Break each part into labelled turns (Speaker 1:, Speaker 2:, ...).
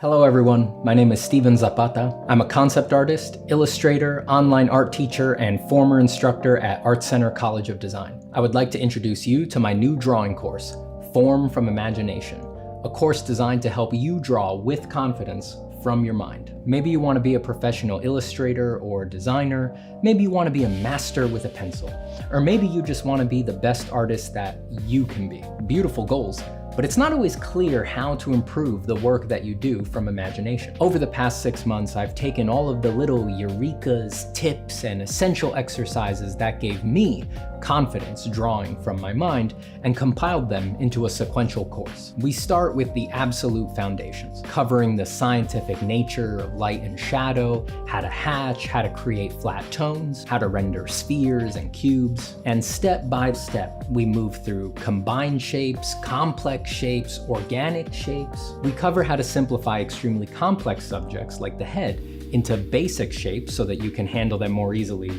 Speaker 1: Hello everyone, my name is Steven Zapata. I'm a concept artist, illustrator, online art teacher, and former instructor at Art Center College of Design. I would like to introduce you to my new drawing course, Form from Imagination, a course designed to help you draw with confidence from your mind. Maybe you want to be a professional illustrator or designer, maybe you want to be a master with a pencil, or maybe you just want to be the best artist that you can be. Beautiful goals. But it's not always clear how to improve the work that you do from imagination. Over the past 6 months, I've taken all of the little eurekas, tips, and essential exercises that gave me confidence drawing from my mind and compiled them into a sequential course. We start with the absolute foundations, covering the scientific nature of light and shadow, how to hatch, how to create flat tones, how to render spheres and cubes, and step by step, we move through combined shapes, complex shapes, organic shapes. We cover how to simplify extremely complex subjects like the head into basic shapes so that you can handle them more easily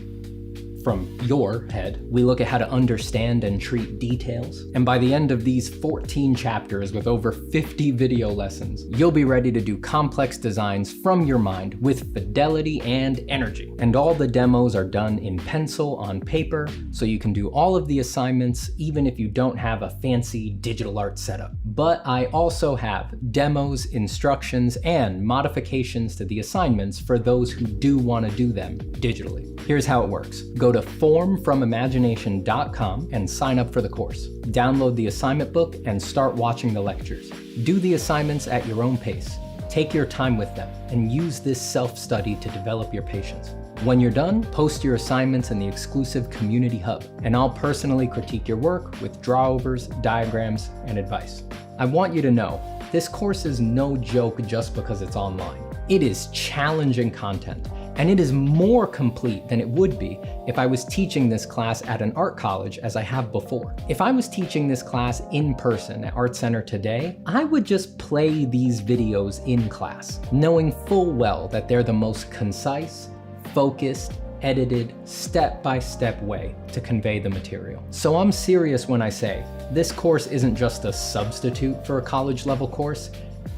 Speaker 1: from your head. We look at how to understand and treat details. And by the end of these 14 chapters with over 50 video lessons, you'll be ready to do complex designs from your mind with fidelity and energy. And all the demos are done in pencil on paper, so you can do all of the assignments even if you don't have a fancy digital art setup. But I also have demos, instructions, and modifications to the assignments for those who do want to do them digitally. Here's how it works. Go to formfromimagination.com and sign up for the course. Download the assignment book and start watching the lectures. Do the assignments at your own pace. Take your time with them and use this self-study to develop your patience. When you're done, post your assignments in the exclusive community hub, and I'll personally critique your work with drawovers, diagrams, and advice. I want you to know, this course is no joke just because it's online. It is challenging content, and it is more complete than it would be if I was teaching this class at an art college as I have before. If I was teaching this class in person at Art Center today, I would just play these videos in class, knowing full well that they're the most concise, focused, edited, step-by-step way to convey the material. So I'm serious when I say, this course isn't just a substitute for a college-level course,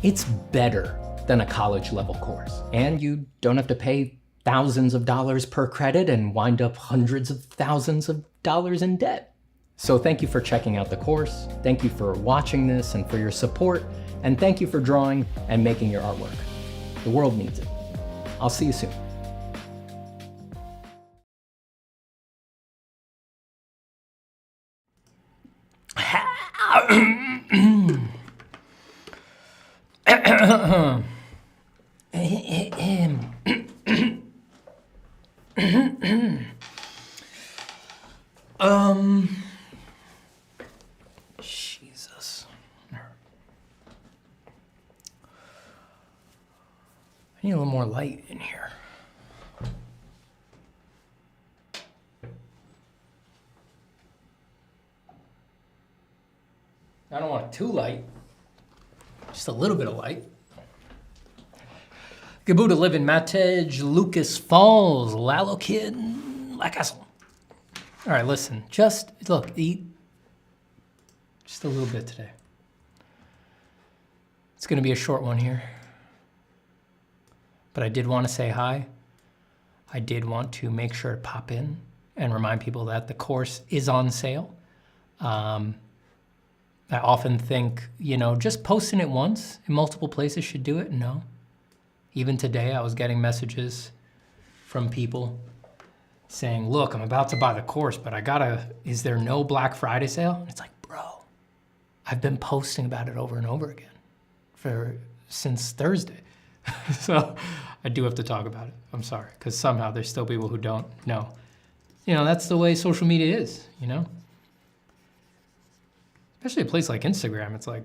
Speaker 1: it's better than a college-level course. And you don't have to pay thousands of dollars per credit and wind up hundreds of thousands of dollars in debt. So thank you for checking out the course, thank you for watching this and for your support, and thank you for drawing and making your artwork. The world needs it. I'll see you soon. Jesus. I need a little more light in here. I don't want it too light, just a little bit of light. Gabuda live in Matej, Lucas Falls, Lalokin, Lacastle. All right, listen, just look, eat just a little bit today. It's gonna be a short one here, but I did want to say hi. I did want to make sure to pop in and remind people that the course is on sale. I often think, you know, just posting it once in multiple places should do it. No. Even today, I was getting messages from people saying, look, I'm about to buy the course, but is there no Black Friday sale? And it's like, bro, I've been posting about it over and over again since Thursday. So I do have to talk about it. I'm sorry, because somehow there's still people who don't know. You know, that's the way social media is, you know? Especially a place like Instagram, it's like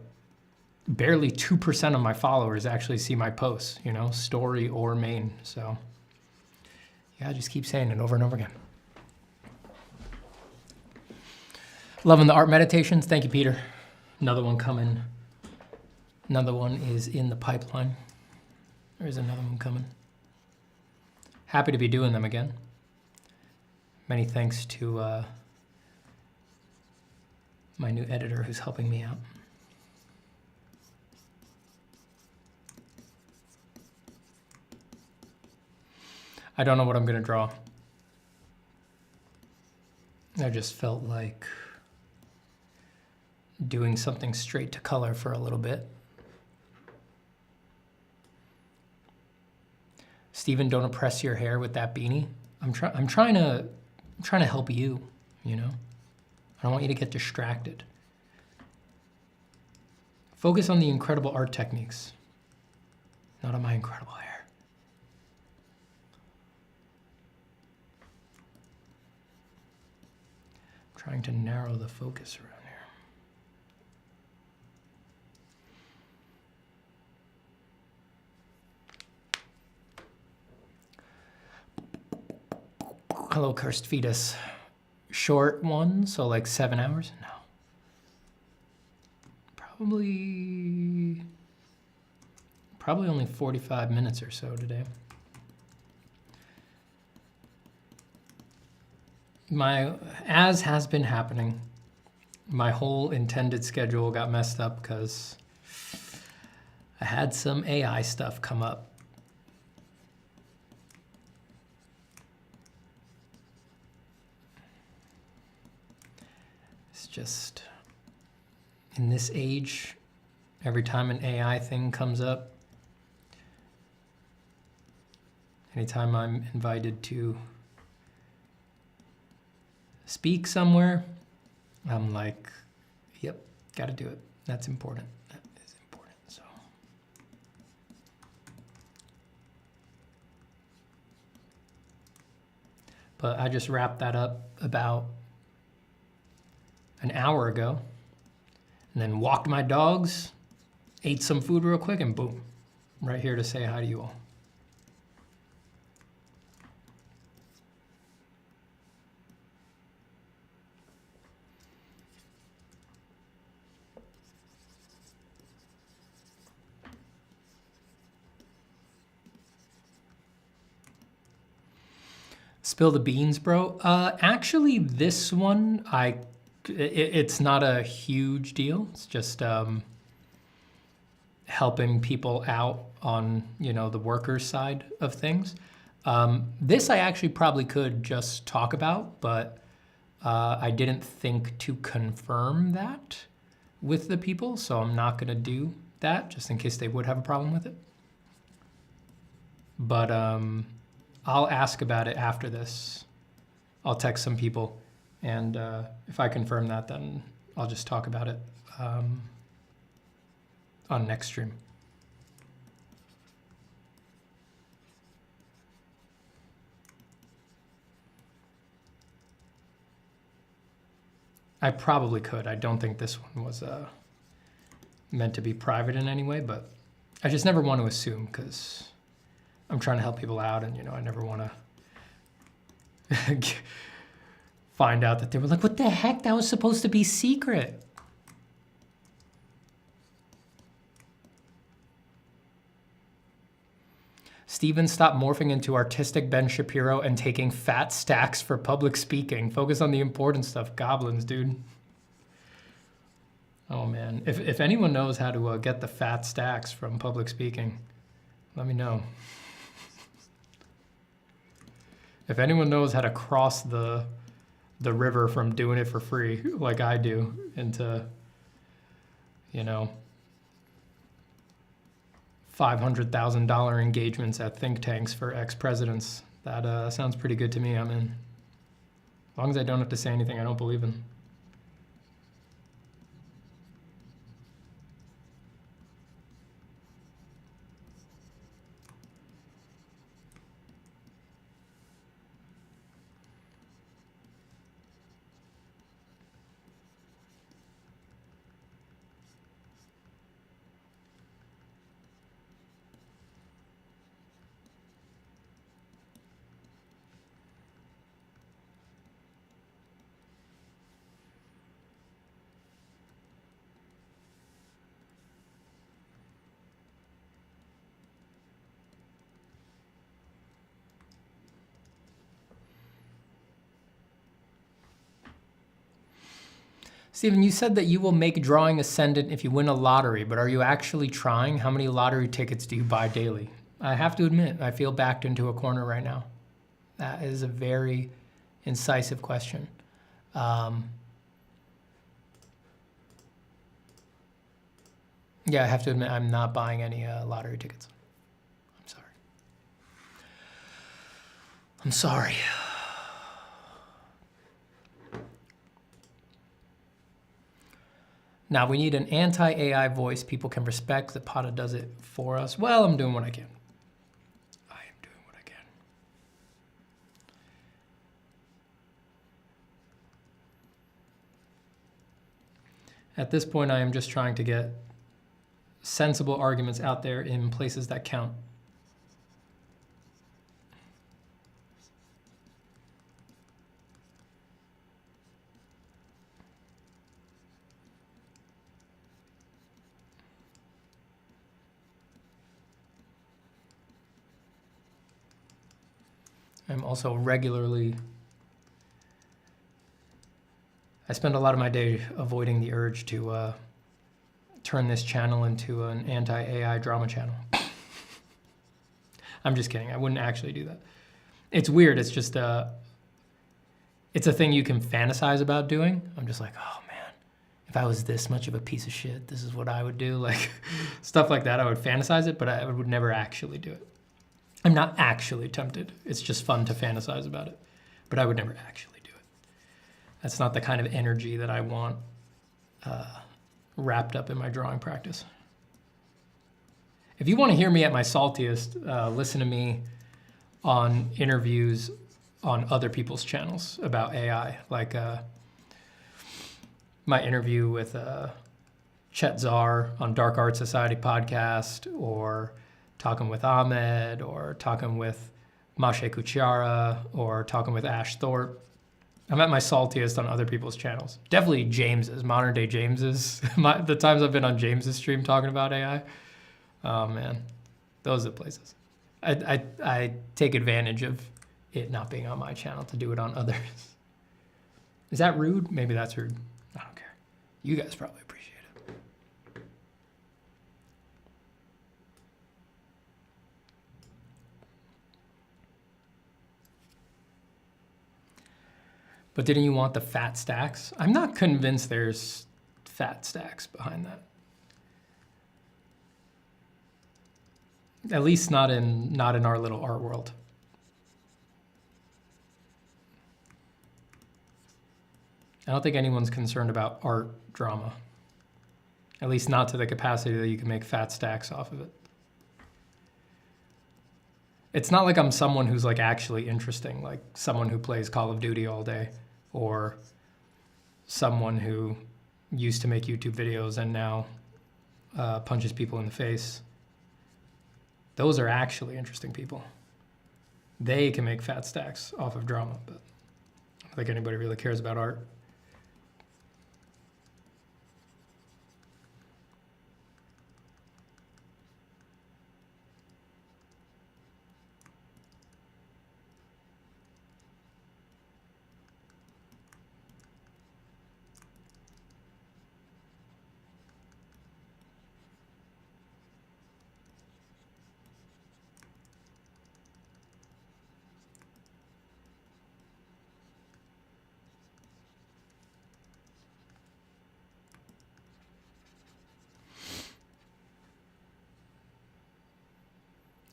Speaker 1: barely 2% of my followers actually see my posts, you know, story or main. So yeah, I just keep saying it over and over again. Loving the art meditations. Thank you, Peter. Another one coming. Another one is in the pipeline. There's another one coming. Happy to be doing them again. Many thanks to my new editor who's helping me out. I don't know what I'm gonna draw. I just felt like doing something straight to color for a little bit. Steven, don't oppress your hair with that beanie. I'm trying to help you, you know? I don't want you to get distracted. Focus on the incredible art techniques, not on my incredible hair. I'm trying to narrow the focus around here. Hello, cursed fetus. Short one, so like 7 hours? No. Probably only 45 minutes or so today. As has been happening, my whole intended schedule got messed up because I had some AI stuff come up. It's just, in this age, every time an AI thing comes up, anytime I'm invited to speak somewhere, I'm like, yep, gotta do it. That's important. That is important, so. But I just wrapped that up about an hour ago, and then walked my dogs, ate some food real quick, and boom, right here to say hi to you all. Spill the beans, bro. Actually, this one, it's not a huge deal. It's just helping people out on, you know, the workers' side of things. This I actually probably could just talk about, but I didn't think to confirm that with the people, so I'm not gonna do that just in case they would have a problem with it. But I'll ask about it after this. I'll text some people, and if I confirm that, then I'll just talk about it on next stream. I probably could. I don't think this one was meant to be private in any way, but I just never want to assume because I'm trying to help people out, and you know, I never want to find out that they were like, what the heck? That was supposed to be secret. Steven, stop morphing into artistic Ben Shapiro and taking fat stacks for public speaking. Focus on the important stuff. Goblins, dude. Oh man, if anyone knows how to get the fat stacks from public speaking, let me know. If anyone knows how to cross the river from doing it for free, like I do, into, you know, $500,000 engagements at think tanks for ex-presidents, that sounds pretty good to me. I'm in. As long as I don't have to say anything I don't believe in. Steven, you said that you will make drawing ascendant if you win a lottery, but are you actually trying? How many lottery tickets do you buy daily? I have to admit, I feel backed into a corner right now. That is a very incisive question. Yeah, I have to admit, I'm not buying any lottery tickets. I'm sorry. I'm sorry. Now, we need an anti-AI voice people can respect. The Pata does it for us. Well, I'm doing what I can. I am doing what I can. At this point, I am just trying to get sensible arguments out there in places that count. I'm also regularly, I spend a lot of my day avoiding the urge to turn this channel into an anti-AI drama channel. I'm just kidding, I wouldn't actually do that. It's weird, it's just, it's a thing you can fantasize about doing. I'm just like, oh man, if I was this much of a piece of shit, this is what I would do. Like, stuff like that, I would fantasize it, but I would never actually do it. I'm not actually tempted. It's just fun to fantasize about it, but I would never actually do it. That's not the kind of energy that I want wrapped up in my drawing practice. If you want to hear me at my saltiest, listen to me on interviews on other people's channels about AI, like my interview with Chet Zar on Dark Art Society podcast, or talking with Ahmed, or talking with Mashe Kuchara, or talking with Ash Thorpe. I'm at my saltiest on other people's channels. Definitely James's, modern day James's. The times I've been on James's stream talking about AI. Oh man, those are the places. I take advantage of it not being on my channel to do it on others. Is that rude? Maybe that's rude. I don't care. You guys probably appreciate it. But didn't you want the fat stacks? I'm not convinced there's fat stacks behind that. At least not in our little art world. I don't think anyone's concerned about art drama. At least not to the capacity that you can make fat stacks off of it. It's not like I'm someone who's like actually interesting, like someone who plays Call of Duty all day, or someone who used to make YouTube videos and now punches people in the face. Those are actually interesting people. They can make fat stacks off of drama, but I don't think anybody really cares about art.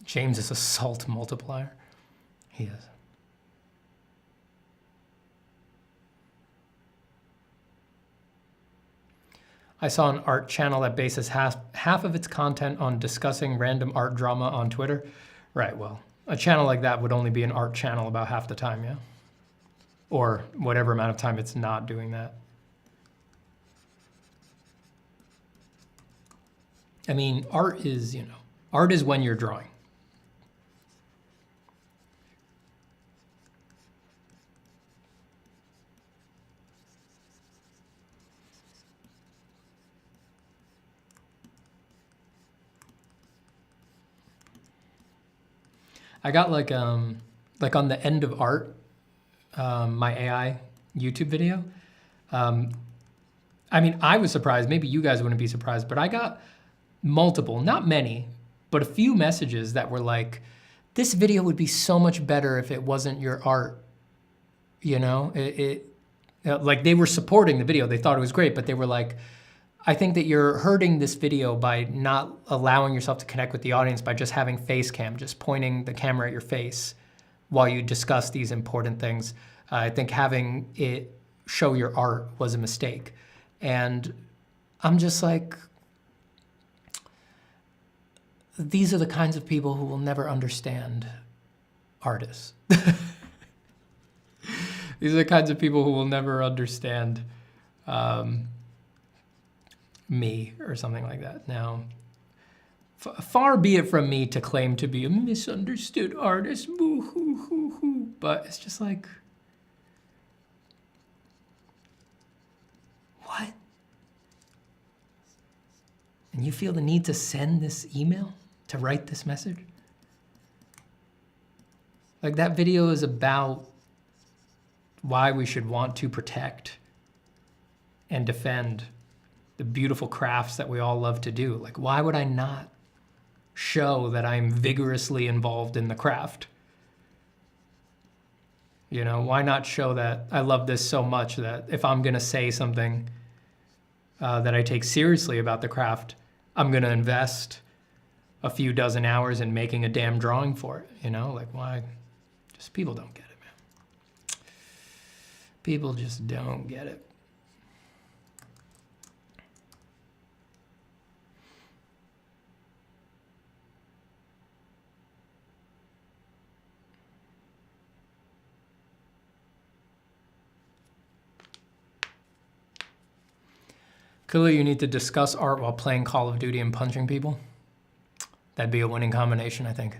Speaker 1: James is a salt multiplier. He is. I saw an art channel that bases half of its content on discussing random art drama on Twitter. Right, well, a channel like that would only be an art channel about half the time, yeah? Or whatever amount of time it's not doing that. I mean, art is, art is when you're drawing. I got like on the end of art, my AI YouTube video. I mean, I was surprised, maybe you guys wouldn't be surprised, but I got multiple, not many, but a few messages that were like, this video would be so much better if it wasn't your art. You know, like they were supporting the video. They thought it was great, but they were like, I think that you're hurting this video by not allowing yourself to connect with the audience by just having face cam, just pointing the camera at your face while you discuss these important things. I think having it show your art was a mistake. And I'm just like, these are the kinds of people who will never understand artists. These are the kinds of people who will never understand me or something like that. Now, far be it from me to claim to be a misunderstood artist, boo-hoo-hoo-hoo. But it's just like, what? And you feel the need to send this email, to write this message? Like, that video is about why we should want to protect and defend the beautiful crafts that we all love to do. Like, why would I not show that I'm vigorously involved in the craft? You know, why not show that I love this so much that if I'm gonna say something that I take seriously about the craft, I'm gonna invest a few dozen hours in making a damn drawing for it, you know? Like, why? Just people don't get it, man. People just don't get it. Clearly, you need to discuss art while playing Call of Duty and punching people. That'd be a winning combination, I think.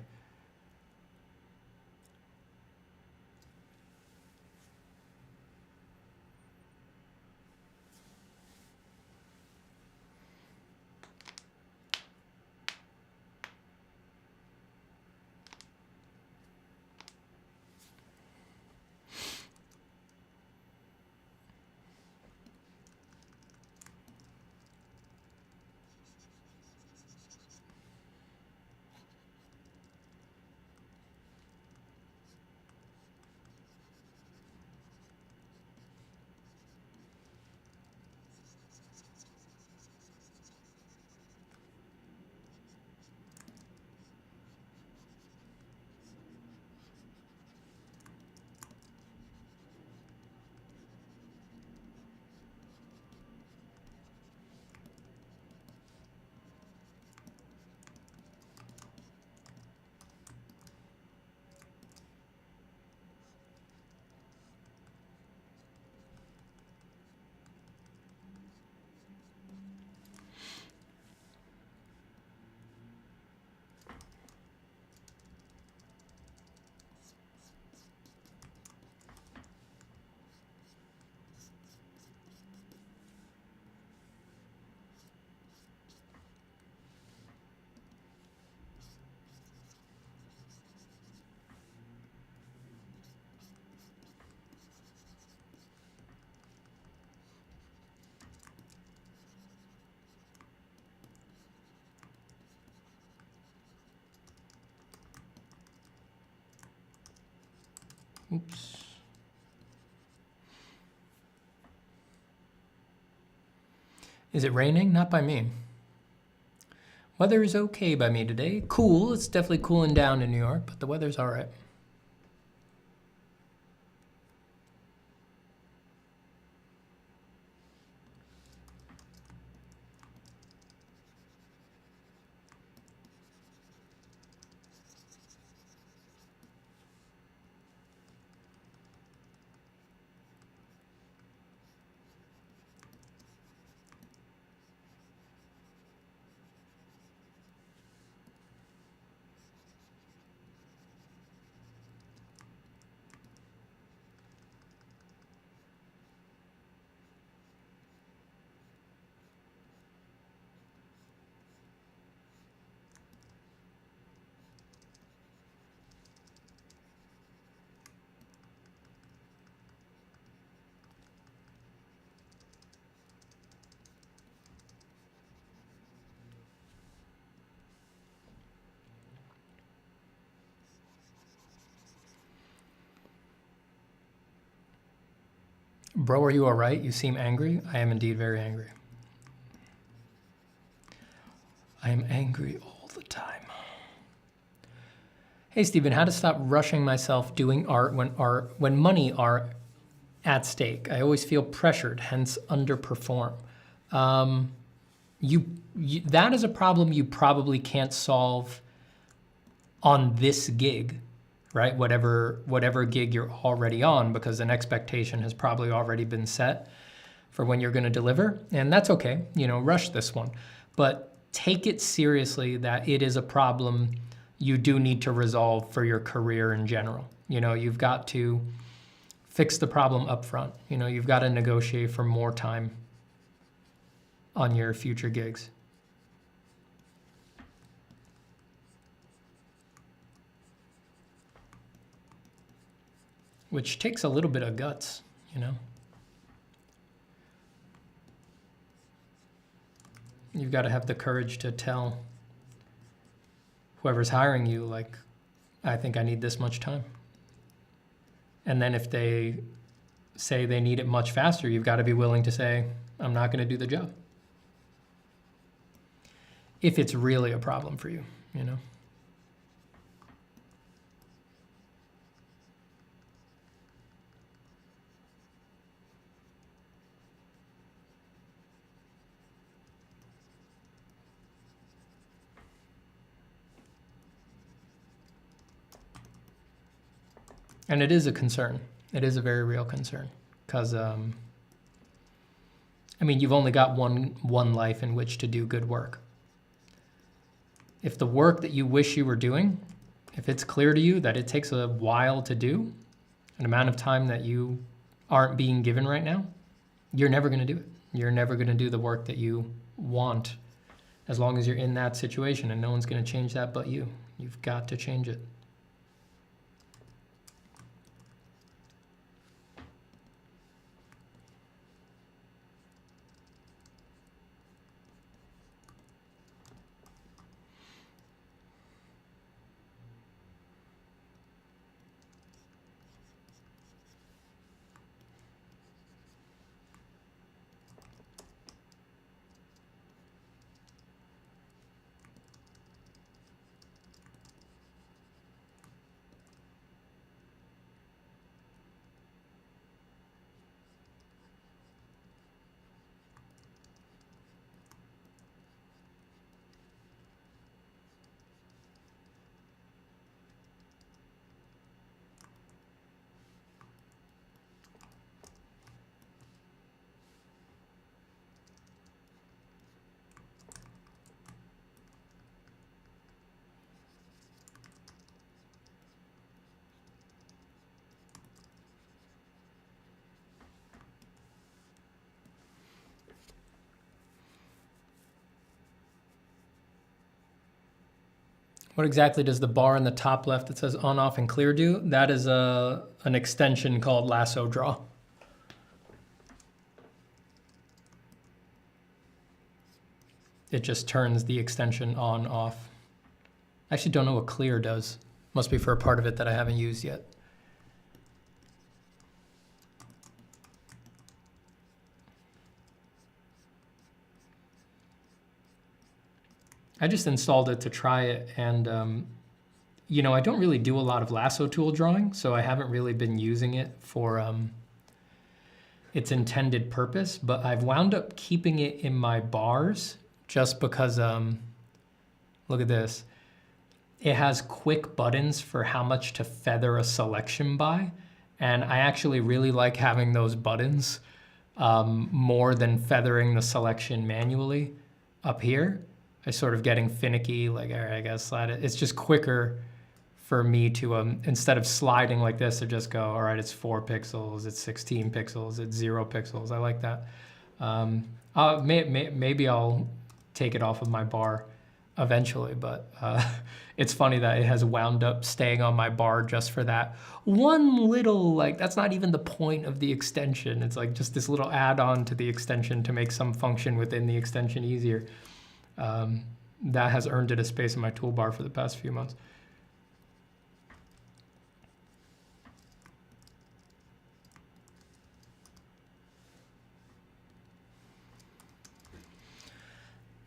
Speaker 1: Oops. Is it raining? Not by me. Weather is okay by me today. Cool, it's definitely cooling down in New York, but the weather's all right. Bro, are you all right? You seem angry. I am indeed very angry. I am angry all the time. Hey, Stephen, how to stop rushing myself doing art when money are at stake? I always feel pressured, hence underperform. That is a problem you probably can't solve on this gig, right? Whatever gig you're already on, because an expectation has probably already been set for when you're going to deliver, and that's okay. You know, rush this one, but take it seriously that it is a problem you do need to resolve for your career in general. You know, you've got to fix the problem up front. You know, you've got to negotiate for more time on your future gigs. Which takes a little bit of guts, you know. You've got to have the courage to tell whoever's hiring you, like, I think I need this much time. And then if they say they need it much faster, you've got to be willing to say, I'm not going to do the job. If it's really a problem for you, you know. And it is a concern. It is a very real concern because, I mean, you've only got one life in which to do good work. If the work that you wish you were doing, if it's clear to you that it takes a while to do, an amount of time that you aren't being given right now, you're never going to do it. You're never going to do the work that you want as long as you're in that situation, and no one's going to change that but you. You've got to change it. What exactly does the bar in the top left that says on, off, and clear do? That is an extension called Lasso Draw. It just turns the extension on, off. I actually don't know what clear does. Must be for a part of it that I haven't used yet. I just installed it to try it, and you know, I don't really do a lot of lasso tool drawing, so I haven't really been using it for its intended purpose, but I've wound up keeping it in my bars just because, look at this. It has quick buttons for how much to feather a selection by, and I actually really like having those buttons more than feathering the selection manually up here. I sort of getting finicky, like, all right, I gotta slide it. It's just quicker for me to, instead of sliding like this, to just go, all right, it's 4 pixels, it's 16 pixels, it's 0 pixels. I like that. Maybe I'll take it off of my bar eventually, but it's funny that it has wound up staying on my bar just for that one little, like, that's not even the point of the extension. It's like just this little add-on to the extension to make some function within the extension easier. That has earned it a space in my toolbar for the past few months.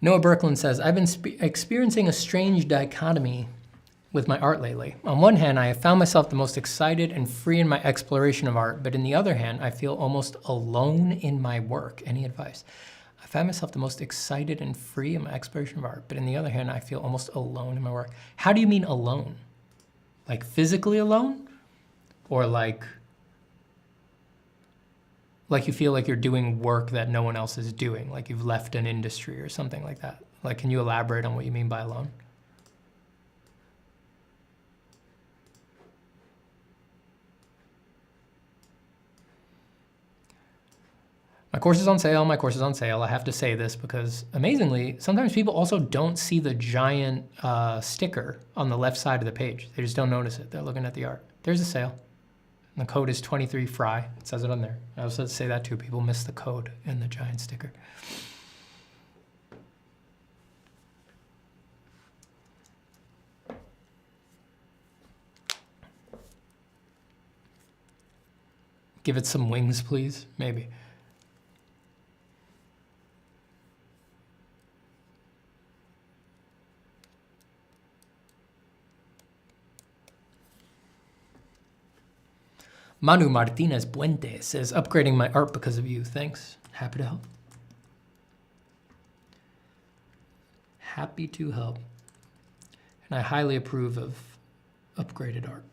Speaker 1: Noah Berkland says, I've been experiencing a strange dichotomy with my art lately. On one hand, I have found myself the most excited and free in my exploration of art, but in the other hand, I feel almost alone in my work. Any advice? I found myself the most excited and free in my exploration of art, but in the other hand, I feel almost alone in my work. How do you mean alone? Like physically alone? Or like you feel like you're doing work that no one else is doing, like you've left an industry or something like that? Like, can you elaborate on what you mean by alone? My course is on sale, my course is on sale. I have to say this because amazingly, sometimes people also don't see the giant sticker on the left side of the page. They just don't notice it. They're looking at the art. There's a sale. And the code is 23FRY. It says it on there. I also say that too. People miss the code in the giant sticker. Give it some wings, please. Maybe. Manu Martinez Puente says, upgrading my art because of you. Thanks. Happy to help. Happy to help. And I highly approve of upgraded art.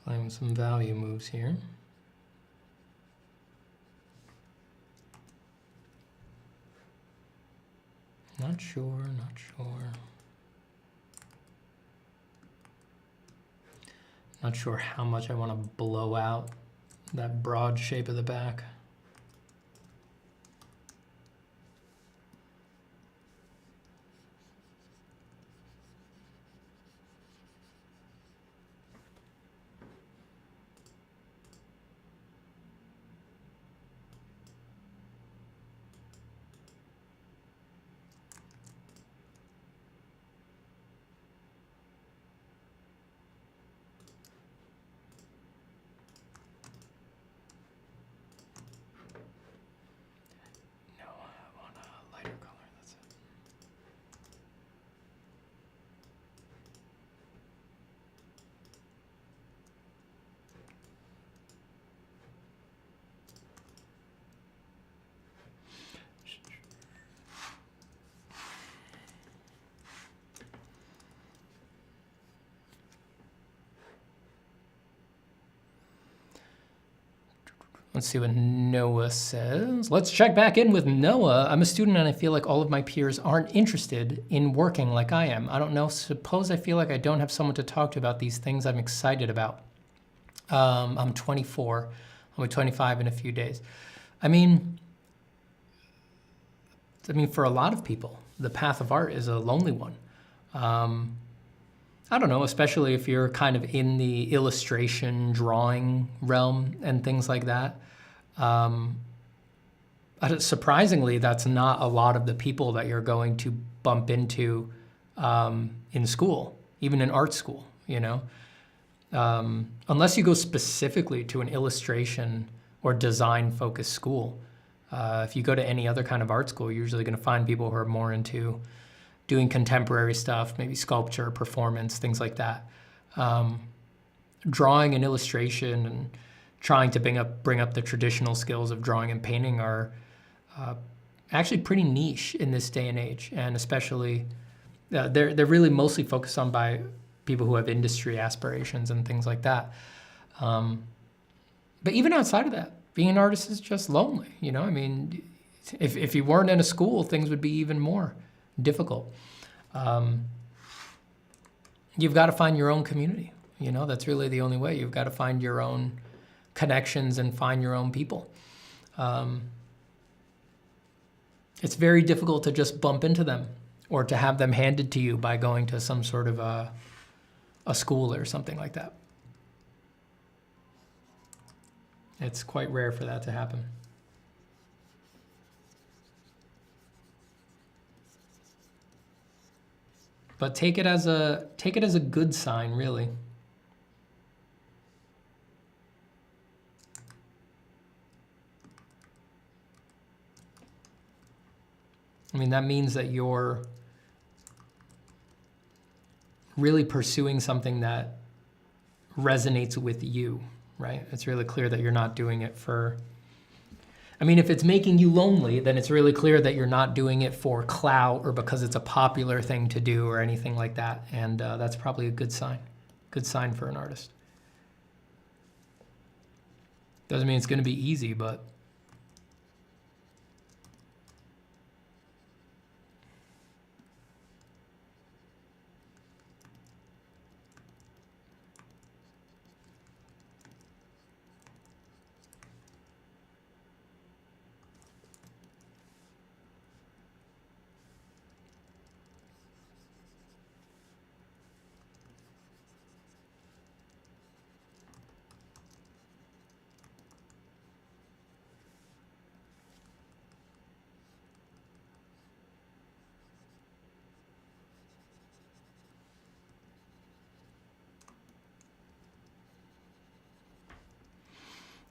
Speaker 1: Playing with some value moves here. Not sure, not sure. Not sure how much I want to blow out that broad shape of the back. Let's see what Noah says. Let's check back in with Noah. I'm a student and I feel like all of my peers aren't interested in working like I am. I don't know, suppose I feel like I don't have someone to talk to about these things I'm excited about. I'm 24, I'll be 25 in a few days. I mean, for a lot of people, the path of art is a lonely one. I don't know, especially if you're kind of in the illustration, drawing realm and things like that. Surprisingly, that's not a lot of the people that you're going to bump into in school, even in art school, you know? Unless you go specifically to an illustration or design-focused school. If you go to any other kind of art school, you're usually going to find people who are more into doing contemporary stuff, maybe sculpture, performance, things like that. drawing and illustration and trying to bring up the traditional skills of drawing and painting are actually pretty niche in this day and age, and especially they're really mostly focused on by people who have industry aspirations and things like that. But even outside of that, being an artist is just lonely, you know? I mean, if you weren't in a school, things would be even more difficult. You've got to find your own community, you know? That's really the only way. You've got to find your own connections and find your own people. It's very difficult to just bump into them or to have them handed to you by going to some sort of a school or something like that. It's quite rare for that to happen. But take it as a good sign, really. I mean, that means that you're really pursuing something that resonates with you, right? It's really clear that you're not doing it for, I mean, if it's making you lonely, then it's really clear that you're not doing it for clout or because it's a popular thing to do or anything like that. And that's probably a good sign for an artist. Doesn't mean it's going to be easy, but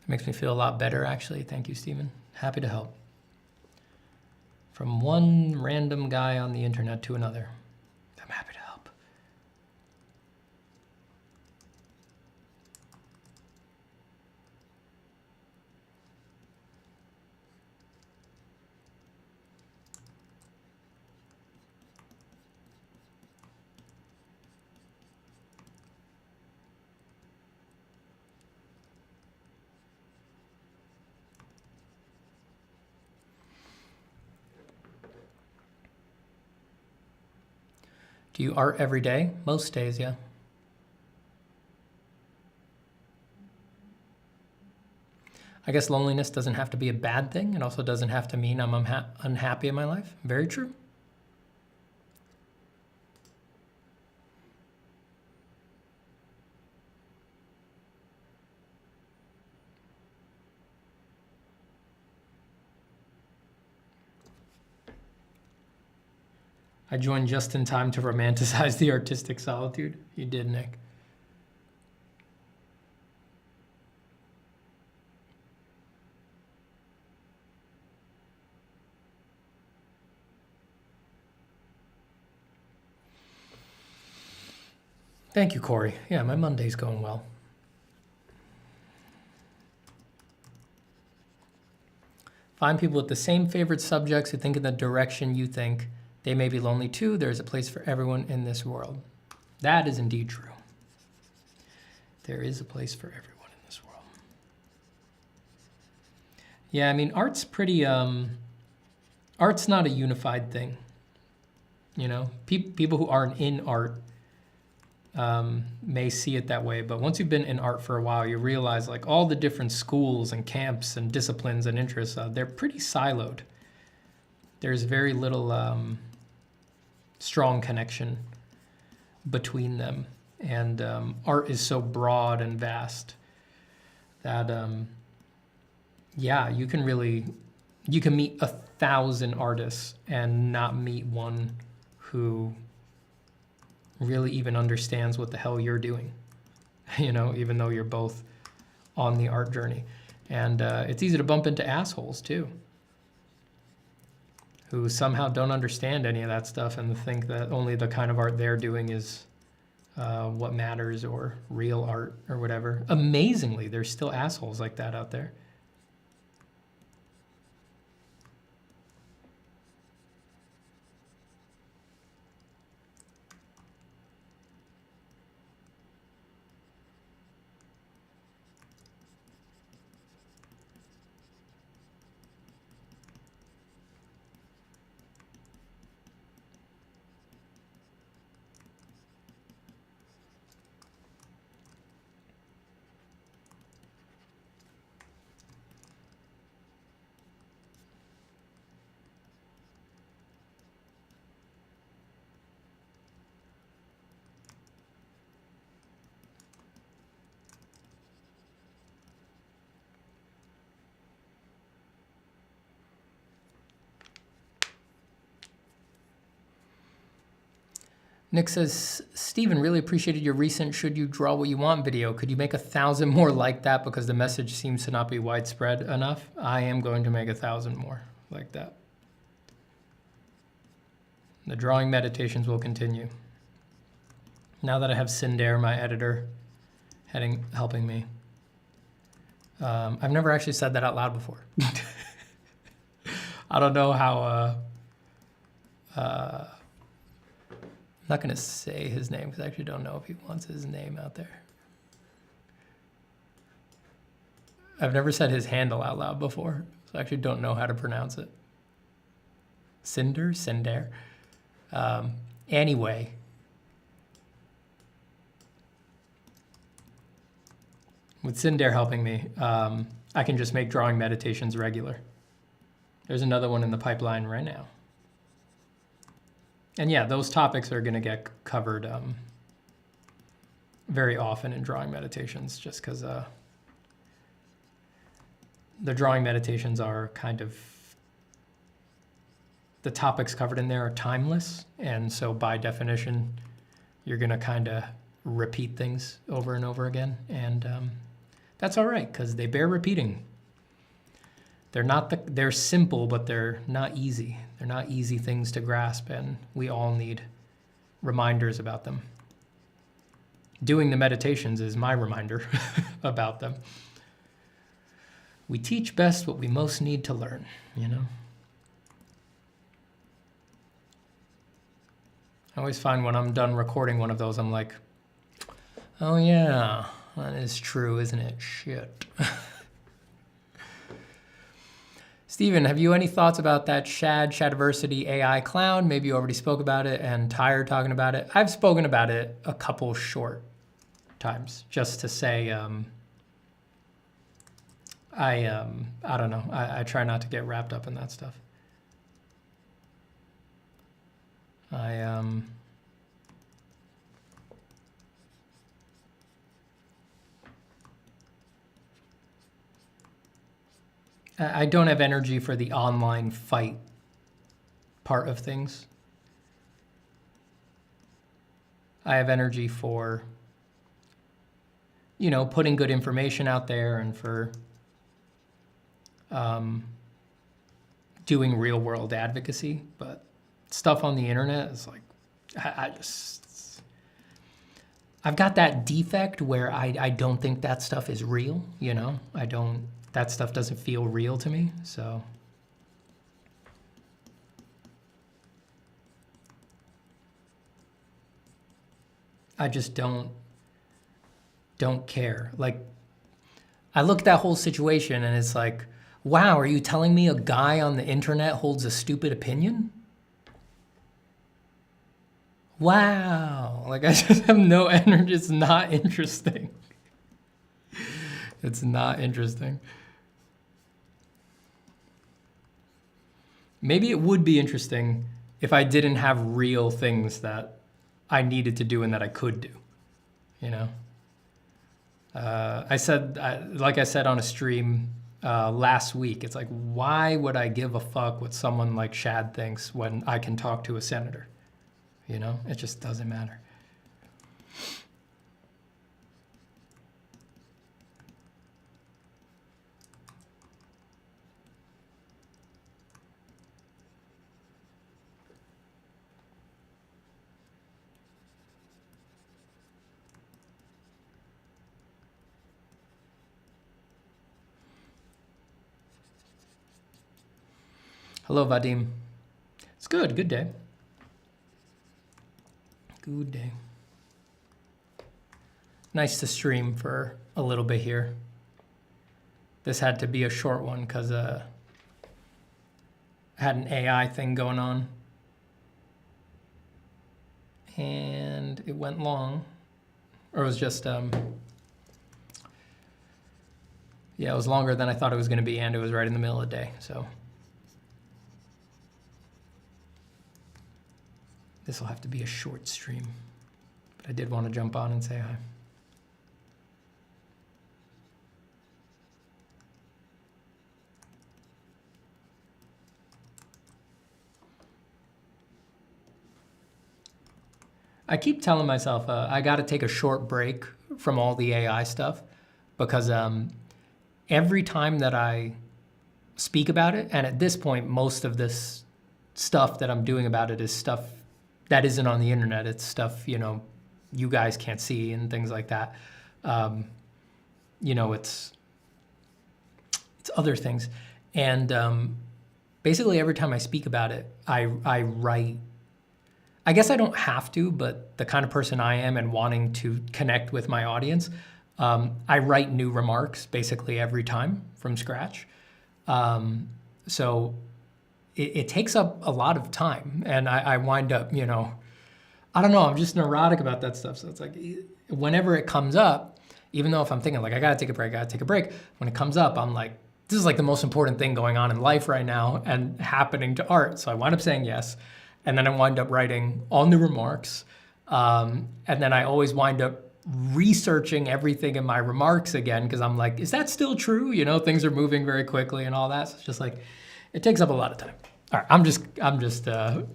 Speaker 1: makes me feel a lot better, actually. Thank you, Stephen. Happy to help. From one random guy on the internet to another. I'm happy to help. Do you art every day? Most days, yeah. I guess loneliness doesn't have to be a bad thing. It also doesn't have to mean I'm unhappy in my life. Very true. I joined just in time to romanticize the artistic solitude. You did, Nick. Thank you, Corey. Yeah, my Monday's going well. Find people with the same favorite subjects who think in the direction you think. They may be lonely too. There is a place for everyone in this world. That is indeed true. There is a place for everyone in this world. Yeah, I mean, art's pretty, art's not a unified thing. You know, people who aren't in art may see it that way, but once you've been in art for a while, you realize like all the different schools and camps and disciplines and interests, they're pretty siloed. There's very little strong connection between them. And art is so broad and vast that, yeah, you can meet 1,000 artists and not meet one who really even understands what the hell you're doing, you know, even though you're both on the art journey. And it's easy to bump into assholes too, who somehow don't understand any of that stuff and think that only the kind of art they're doing is what matters or real art or whatever. Amazingly, there's still assholes like that out there. Nick says, Steven, really appreciated your recent Should You Draw What You Want video. Could you make 1,000 more like that because the message seems to not be widespread enough? I am going to make 1,000 more like that. The drawing meditations will continue. Now that I have Cinder, my editor, helping me. I've never actually said that out loud before. I don't know how... I'm not going to say his name because I actually don't know if he wants his name out there. I've never said his handle out loud before, so I actually don't know how to pronounce it. Cinder? Anyway. With Cinder helping me, I can just make drawing meditations regular. There's another one in the pipeline right now. And yeah, those topics are going to get covered very often in drawing meditations, just because the drawing meditations are kind of, the topics covered in there are timeless. And so by definition, you're going to kind of repeat things over and over again. And that's all right, because they bear repeating. They're simple, but they're not easy. They're not easy things to grasp, and we all need reminders about them. Doing the meditations is my reminder about them. We teach best what we most need to learn, you know? I always find when I'm done recording one of those, I'm like, oh yeah, that is true, isn't it? Shit. Steven, have you any thoughts about that Shadiversity AI clown? Maybe you already spoke about it and tired talking about it. I've spoken about it a couple short times just to say, I don't know. I try not to get wrapped up in that stuff. I don't have energy for the online fight part of things. I have energy for, you know, putting good information out there and for doing real world advocacy. But stuff on the internet is like, I've got that defect where I don't think that stuff is real, you know? That stuff doesn't feel real to me, so. I just don't care. Like, I look at that whole situation and it's like, wow, are you telling me a guy on the internet holds a stupid opinion? Wow, like I just have no energy, it's not interesting. It's not interesting. Maybe it would be interesting if I didn't have real things that I needed to do and that I could do, you know? Like I said on a stream last week, it's like, why would I give a fuck what someone like Shad thinks when I can talk to a senator? You know, it just doesn't matter. Hello, Vadim. It's good. Good day. Good day. Nice to stream for a little bit here. This had to be a short one because I had an AI thing going on. And it went long. Or it was just, yeah, it was longer than I thought it was going to be, and it was right in the middle of the day, so. This will have to be a short stream, but I did want to jump on and say hi. I keep telling myself I got to take a short break from all the AI stuff because every time that I speak about it, and at this point, most of this stuff that I'm doing about it is stuff that isn't on the internet. It's stuff, you know, you guys can't see and things like that. You know, it's other things. And basically every time I speak about it, I write. I guess I don't have to, but the kind of person I am and wanting to connect with my audience, I write new remarks basically every time from scratch. So it takes up a lot of time, and I wind up, you know, I don't know, I'm just neurotic about that stuff. So it's like, whenever it comes up, even though if I'm thinking like, I gotta take a break, when it comes up, I'm like, this is like the most important thing going on in life right now and happening to art. So I wind up saying yes. And then I wind up writing all new remarks. And then I always wind up researching everything in my remarks again, because I'm like, is that still true? You know, things are moving very quickly and all that. So it's just like, it takes up a lot of time. All right, I'm just, well,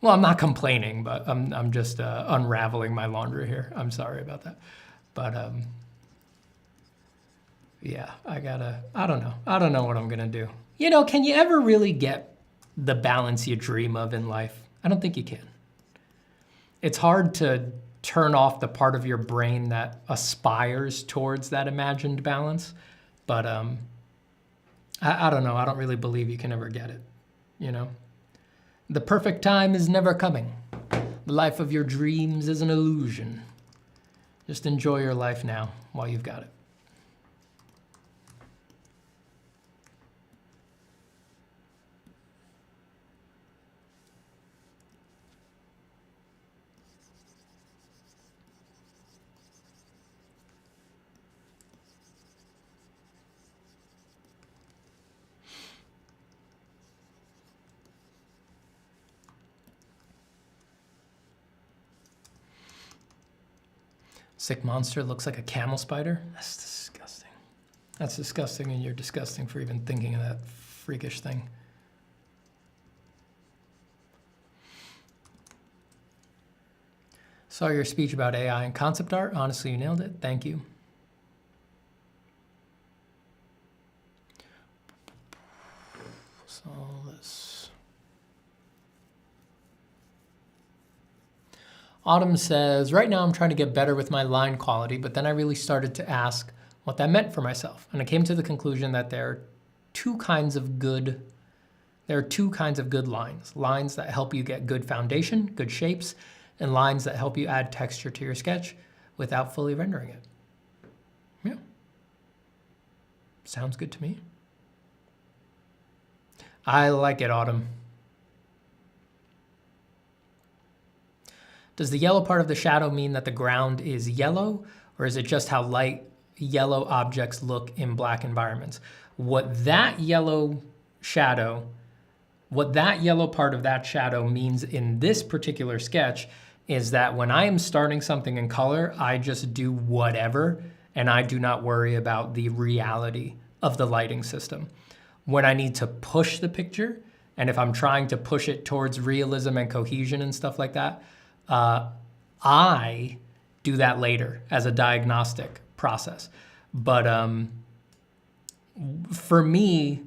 Speaker 1: I'm not complaining, but I'm just unraveling my laundry here. I'm sorry about that. But yeah, I don't know what I'm gonna do. You know, can you ever really get the balance you dream of in life? I don't think you can. It's hard to turn off the part of your brain that aspires towards that imagined balance, but I don't know. I don't really believe you can ever get it, you know? The perfect time is never coming. The life of your dreams is an illusion. Just enjoy your life now while you've got it. Sick monster looks like a camel spider. That's disgusting. That's disgusting, and you're disgusting for even thinking of that freakish thing. Saw your speech about AI and concept art. Honestly, you nailed it. Thank you. So this. Autumn says, right now I'm trying to get better with my line quality, but then I really started to ask what that meant for myself. And I came to the conclusion that there are two kinds of good lines. Lines that help you get good foundation, good shapes, and lines that help you add texture to your sketch without fully rendering it. Yeah. Sounds good to me. I like it, Autumn. Does the yellow part of the shadow mean that the ground is yellow, or is it just how light yellow objects look in black environments? What that yellow part of that shadow means in this particular sketch is that when I am starting something in color, I just do whatever, and I do not worry about the reality of the lighting system. When I need to push the picture, and if I'm trying to push it towards realism and cohesion and stuff like that, I do that later as a diagnostic process. But for me,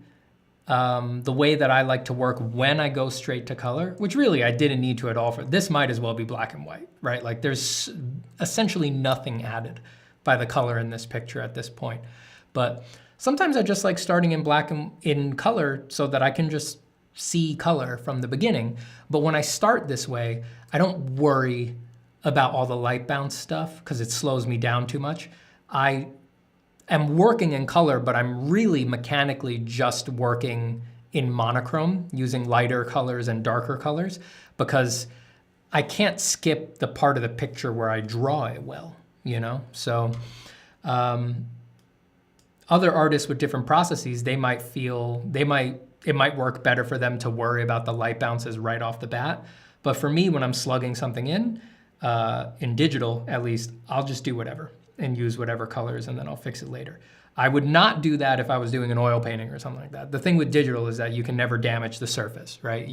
Speaker 1: the way that I like to work when I go straight to color, which really I didn't need to at all, this might as well be black and white, right? Like there's essentially nothing added by the color in this picture at this point. But sometimes I just like starting in black and in color so that I can just see color from the beginning. But when I start this way, I don't worry about all the light bounce stuff because it slows me down too much. I am working in color, but I'm really mechanically just working in monochrome using lighter colors and darker colors because I can't skip the part of the picture where I draw it well, you know? So other artists with different processes, it might work better for them to worry about the light bounces right off the bat. But for me, when I'm slugging something in digital, at least, I'll just do whatever and use whatever colors and then I'll fix it later. I would not do that if I was doing an oil painting or something like that. The thing with digital is that you can never damage the surface, right?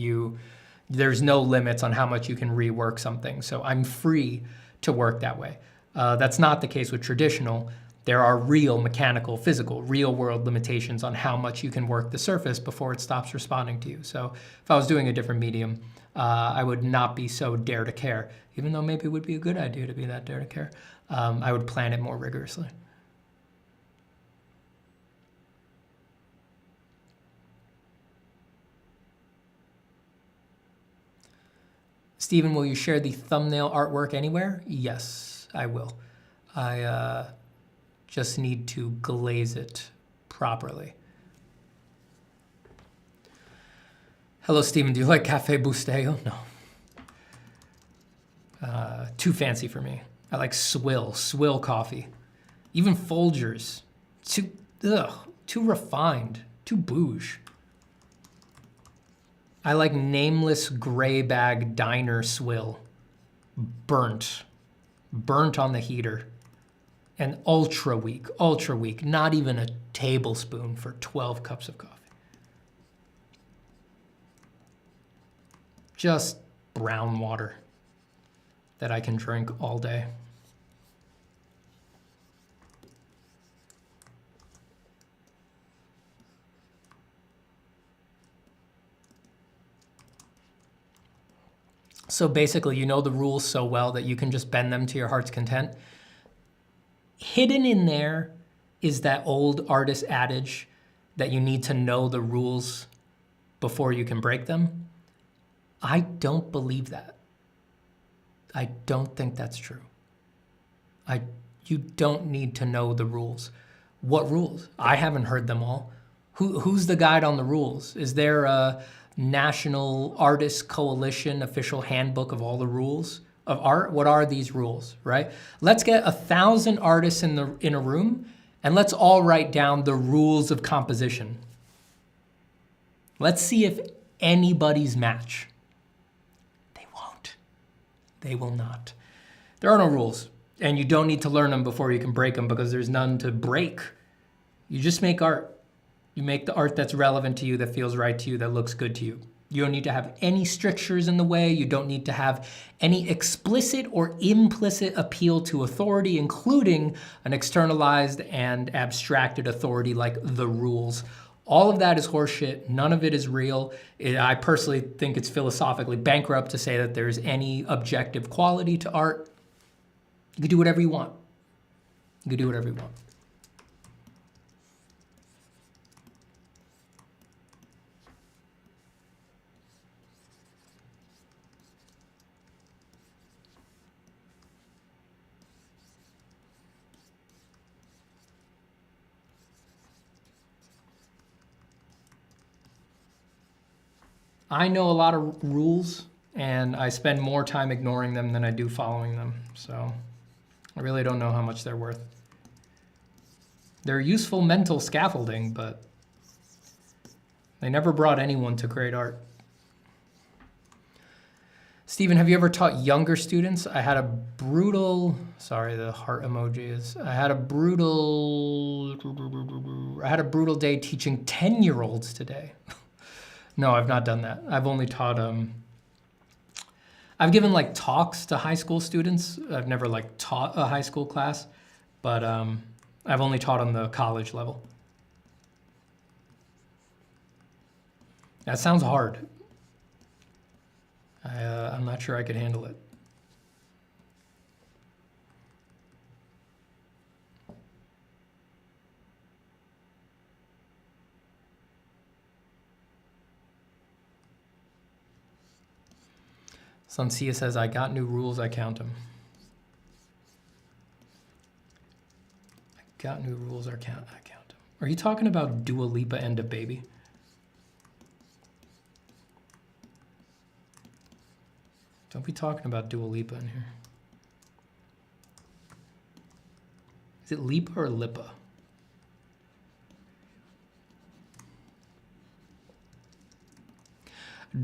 Speaker 1: There's no limits on how much you can rework something. So I'm free to work that way. That's not the case with traditional. There are real mechanical, physical, real world limitations on how much you can work the surface before it stops responding to you. So if I was doing a different medium, I would not be so dare to care, even though maybe it would be a good idea to be that dare to care. I would plan it more rigorously. Stephen, will you share the thumbnail artwork anywhere? Yes, I will. I just need to glaze it properly. Hello, Stephen. Do you like Cafe Bustelo? No. Too fancy for me. I like swill coffee. Even Folgers. Too refined. Too bouge. I like nameless gray bag diner swill. Burnt on the heater. And ultra weak, not even a tablespoon for 12 cups of coffee. Just brown water that I can drink all day. So basically, you know the rules so well that you can just bend them to your heart's content. Hidden in there is that old artist adage that you need to know the rules before you can break them. I don't believe that. I don't think that's true. You don't need to know the rules. What rules? I haven't heard them all. Who's the guide on the rules? Is there a National Artists Coalition official handbook of all the rules of art? What are these rules, right? Let's get 1,000 artists in a room and let's all write down the rules of composition. Let's see if anybody's match. They won't. They will not. There are no rules, and you don't need to learn them before you can break them because there's none to break. You just make art. You make the art that's relevant to you, that feels right to you, that looks good to you. You don't need to have any strictures in the way. You don't need to have any explicit or implicit appeal to authority, including an externalized and abstracted authority like the rules. All of that is horseshit. None of it is real. I personally think it's philosophically bankrupt to say that there's any objective quality to art. You can do whatever you want. You can do whatever you want. I know a lot of rules, and I spend more time ignoring them than I do following them, so I really don't know how much they're worth. They're useful mental scaffolding, but they never brought anyone to great art. Stephen, have you ever taught younger students? I had a brutal, sorry, the heart emoji is, I had a brutal day teaching 10-year-olds today. No, I've not done that. I've only taught, I've given like talks to high school students. I've never like taught a high school class, but I've only taught on the college level. That sounds hard. I'm not sure I could handle it. Suncia says, I got new rules, I count them. I got new rules, I count them. Are you talking about Dua Lipa and a baby? Don't be talking about Dua Lipa in here. Is it Lipa or Lipa?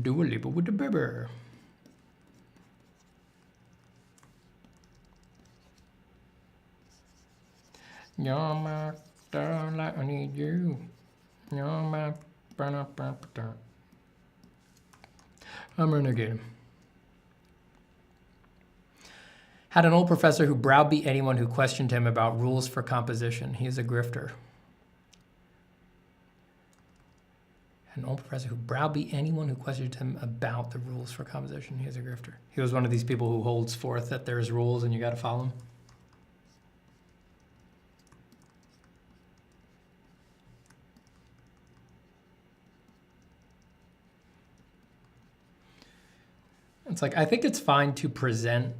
Speaker 1: Dua Lipa with the baby. You're my starlight, I need you. You're my... I'm renegade. Had an old professor who browbeat anyone who questioned him about rules for composition. He is a grifter. Had an old professor who browbeat anyone who questioned him about the rules for composition. He is a grifter. He was one of these people who holds forth that there's rules and you got to follow them. It's like, I think it's fine to present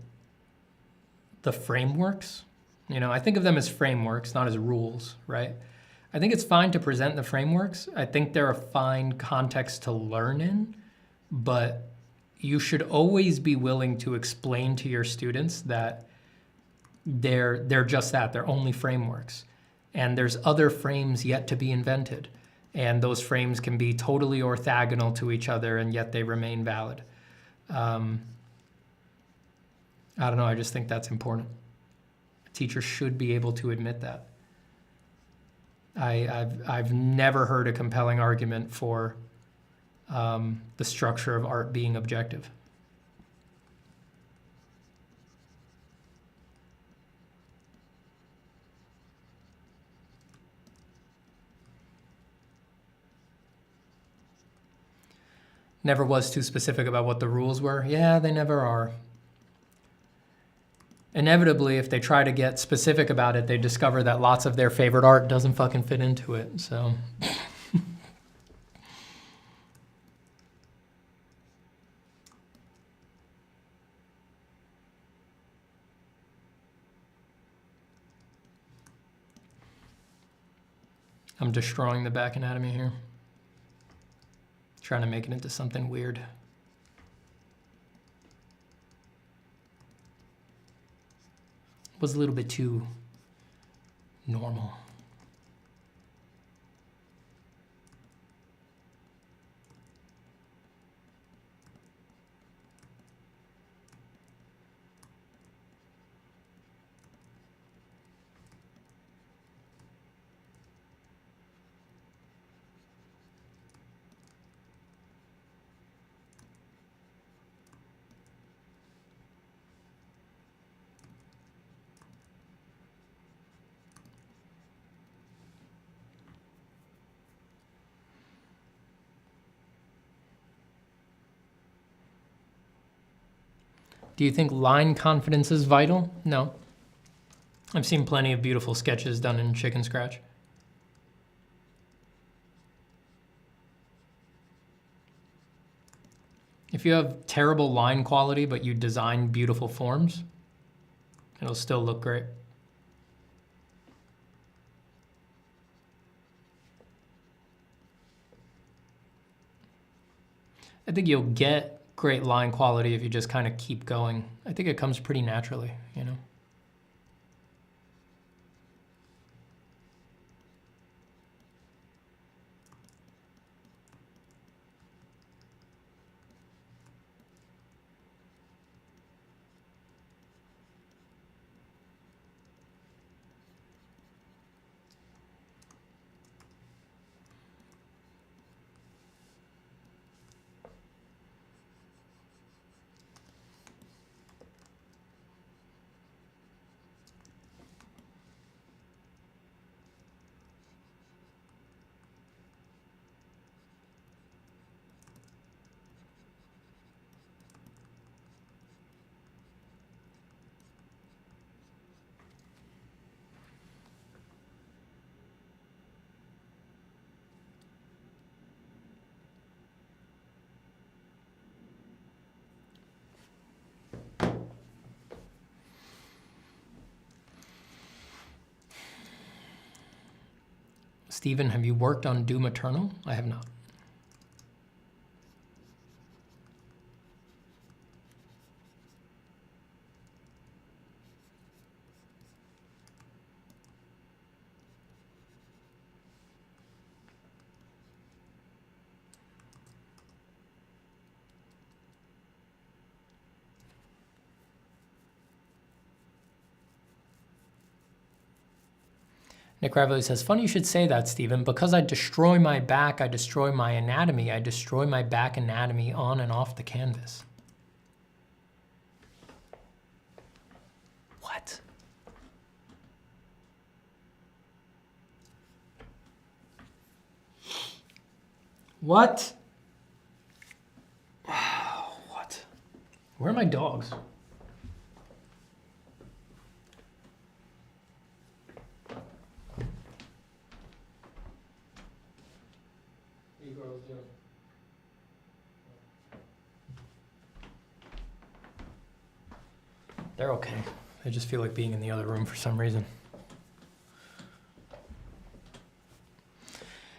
Speaker 1: the frameworks. You know, I think of them as frameworks, not as rules, right? I think it's fine to present the frameworks. I think they're a fine context to learn in, but you should always be willing to explain to your students that they're just that, they're only frameworks. And there's other frames yet to be invented. And those frames can be totally orthogonal to each other and yet they remain valid. I don't know, I just think that's important. A teacher should be able to admit that. I've never heard a compelling argument for the structure of art being objective. Never was too specific about what the rules were. Yeah, they never are. Inevitably, if they try to get specific about it, they discover that lots of their favorite art doesn't fucking fit into it, so. I'm destroying the back anatomy here. Trying to make it into something weird. Was a little bit too normal. Do you think line confidence is vital? No. I've seen plenty of beautiful sketches done in chicken scratch. If you have terrible line quality, but you design beautiful forms, it'll still look great. I think you'll get great line quality if you just kind of keep going. I think it comes pretty naturally, you know? Stephen, have you worked on Doom Eternal? I have not. Nick Ravely says, funny you should say that, Stephen. Because I destroy my back, I destroy my anatomy. I destroy my back anatomy on and off the canvas. What? What? What? Where are my dogs? They're okay. They just feel like being in the other room for some reason.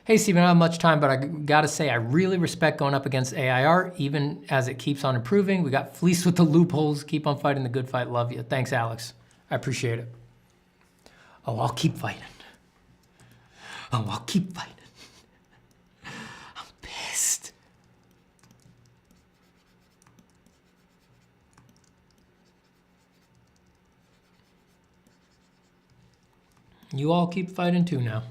Speaker 1: Hey, Stephen, I don't have much time, but I gotta say, I really respect going up against AI art, even as it keeps on improving. We got fleeced with the loopholes. Keep on fighting the good fight. Love you. Thanks, Alex. I appreciate it. Oh, I'll keep fighting. Oh, I'll keep fighting. I'm pissed. You all keep fighting too now.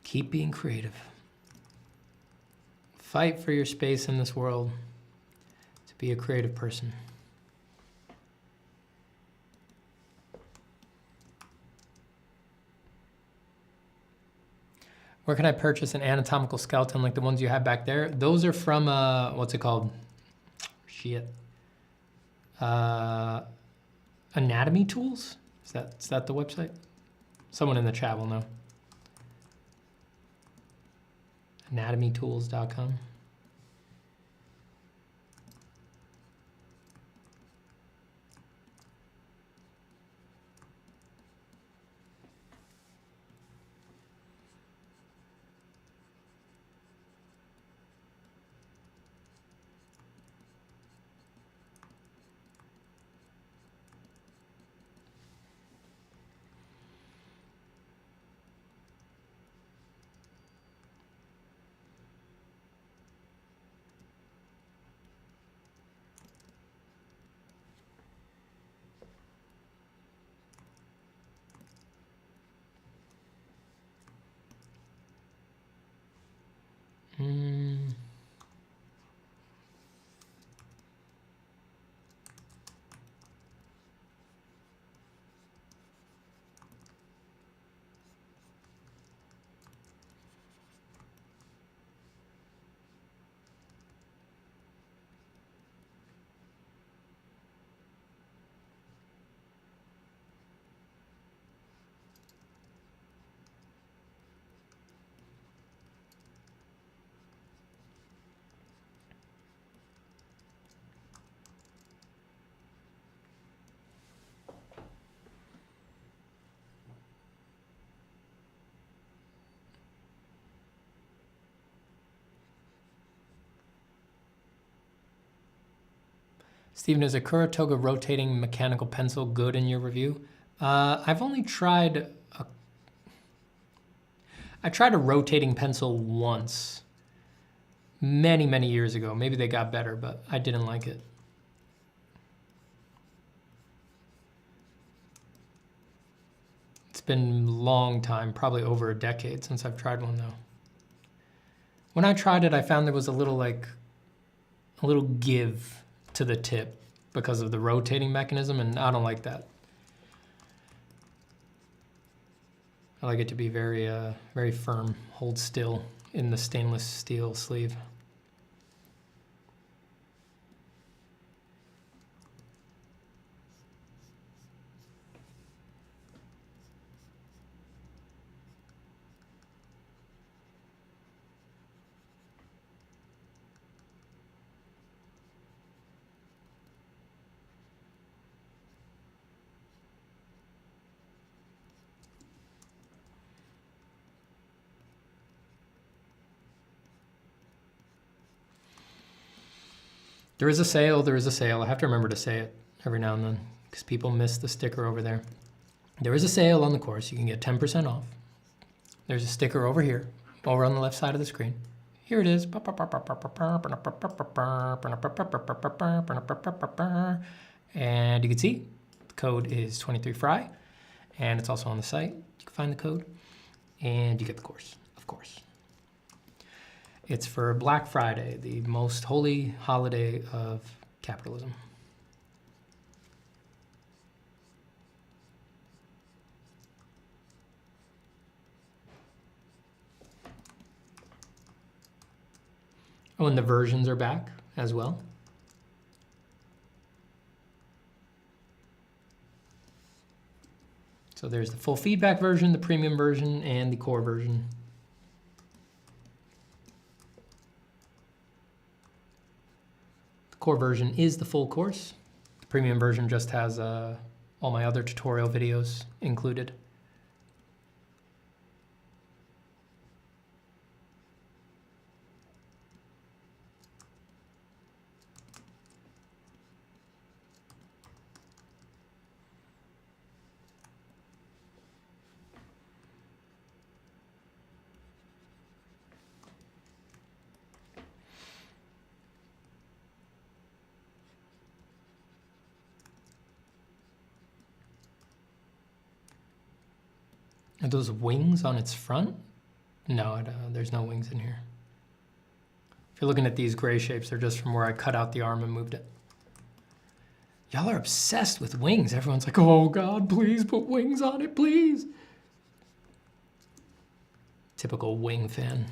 Speaker 1: Keep being creative. Fight for your space in this world to be a creative person. Where can I purchase an anatomical skeleton like the ones you have back there? Those are from, what's it called? Shit. Anatomy Tools? Is that the website? Someone in the chat will know. anatomytools.com. Stephen, is a Kuratoga rotating mechanical pencil good in your review? I've only tried I tried a rotating pencil once, many, many years ago. Maybe they got better, but I didn't like it. It's been a long time, probably over a decade since I've tried one though. When I tried it, I found there was a little give to the tip because of the rotating mechanism, and I don't like that. I like it to be very, very firm, hold still in the stainless steel sleeve. There is a sale, there is a sale. I have to remember to say it every now and then because people miss the sticker over there. There is a sale on the course. You can get 10% off. There's a sticker over here, over on the left side of the screen. Here it is. And you can see the code is 23Fry, and it's also on the site. You can find the code, and you get the course, of course. It's for Black Friday, the most holy holiday of capitalism. Oh, and the versions are back as well. So there's the full feedback version, the premium version, and the core version. The core version is the full course. The premium version just has all my other tutorial videos included. Are those wings on its front? No, there's no wings in here. If you're looking at these gray shapes, they're just from where I cut out the arm and moved it. Y'all are obsessed with wings. Everyone's like, oh God, please put wings on it, please. Typical wing fan.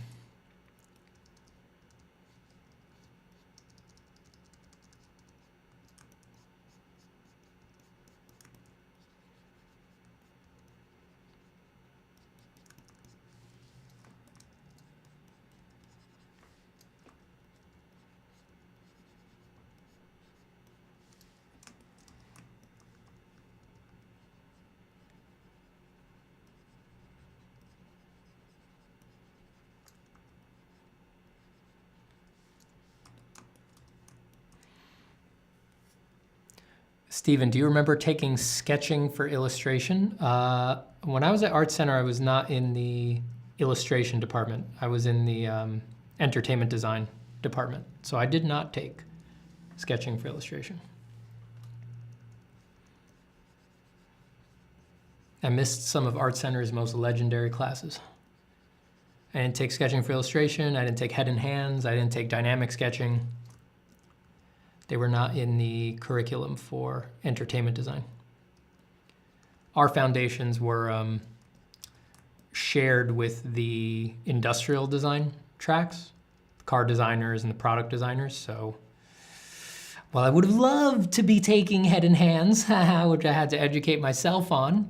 Speaker 1: Stephen, do you remember taking sketching for illustration? When I was at Art Center, I was not in the illustration department. I was in the entertainment design department. So I did not take sketching for illustration. I missed some of Art Center's most legendary classes. I didn't take sketching for illustration. I didn't take head and hands. I didn't take dynamic sketching. They were not in the curriculum for entertainment design. Our foundations were shared with the industrial design tracks, the car designers and the product designers. So while I would have loved to be taking head and hands, which I had to educate myself on,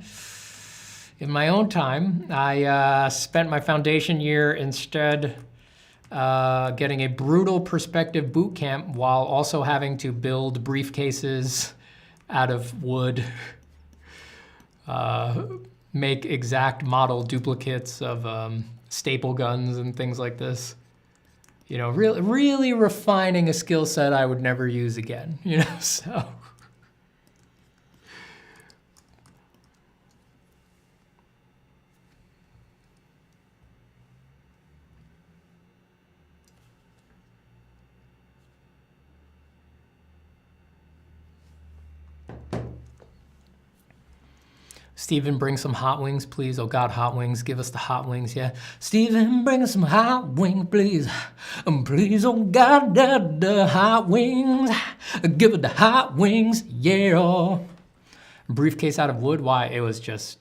Speaker 1: in my own time, I spent my foundation year instead getting a brutal perspective boot camp while also having to build briefcases out of wood, make exact model duplicates of staple guns and things like this. You know, really refining a skill set I would never use again, you know, so. Steven, bring some hot wings, please. Oh God, hot wings, give us the hot wings, yeah. Steven, bring us some hot wings, please. Please, oh God, the hot wings. Give it the hot wings, yeah. Briefcase out of wood, why? It was just,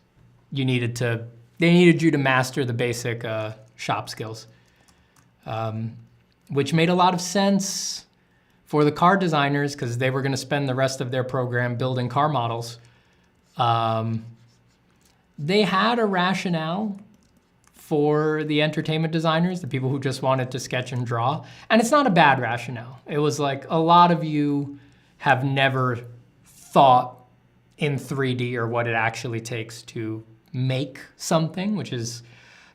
Speaker 1: they needed you to master the basic shop skills, which made a lot of sense for the car designers because they were gonna spend the rest of their program building car models. They had a rationale for the entertainment designers, the people who just wanted to sketch and draw. And it's not a bad rationale. It was like a lot of you have never thought in 3D or what it actually takes to make something, which is,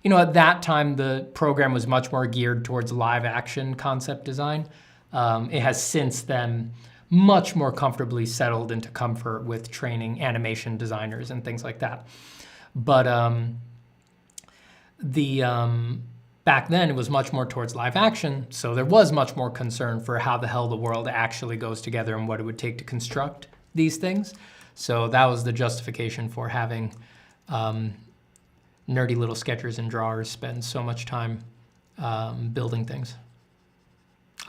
Speaker 1: you know, at that time, the program was much more geared towards live action concept design. It has since then much more comfortably settled into comfort with training animation designers and things like that. But back then it was much more towards live action, so there was much more concern for how the hell the world actually goes together and what it would take to construct these things. So that was the justification for having nerdy little sketchers and drawers spend so much time building things.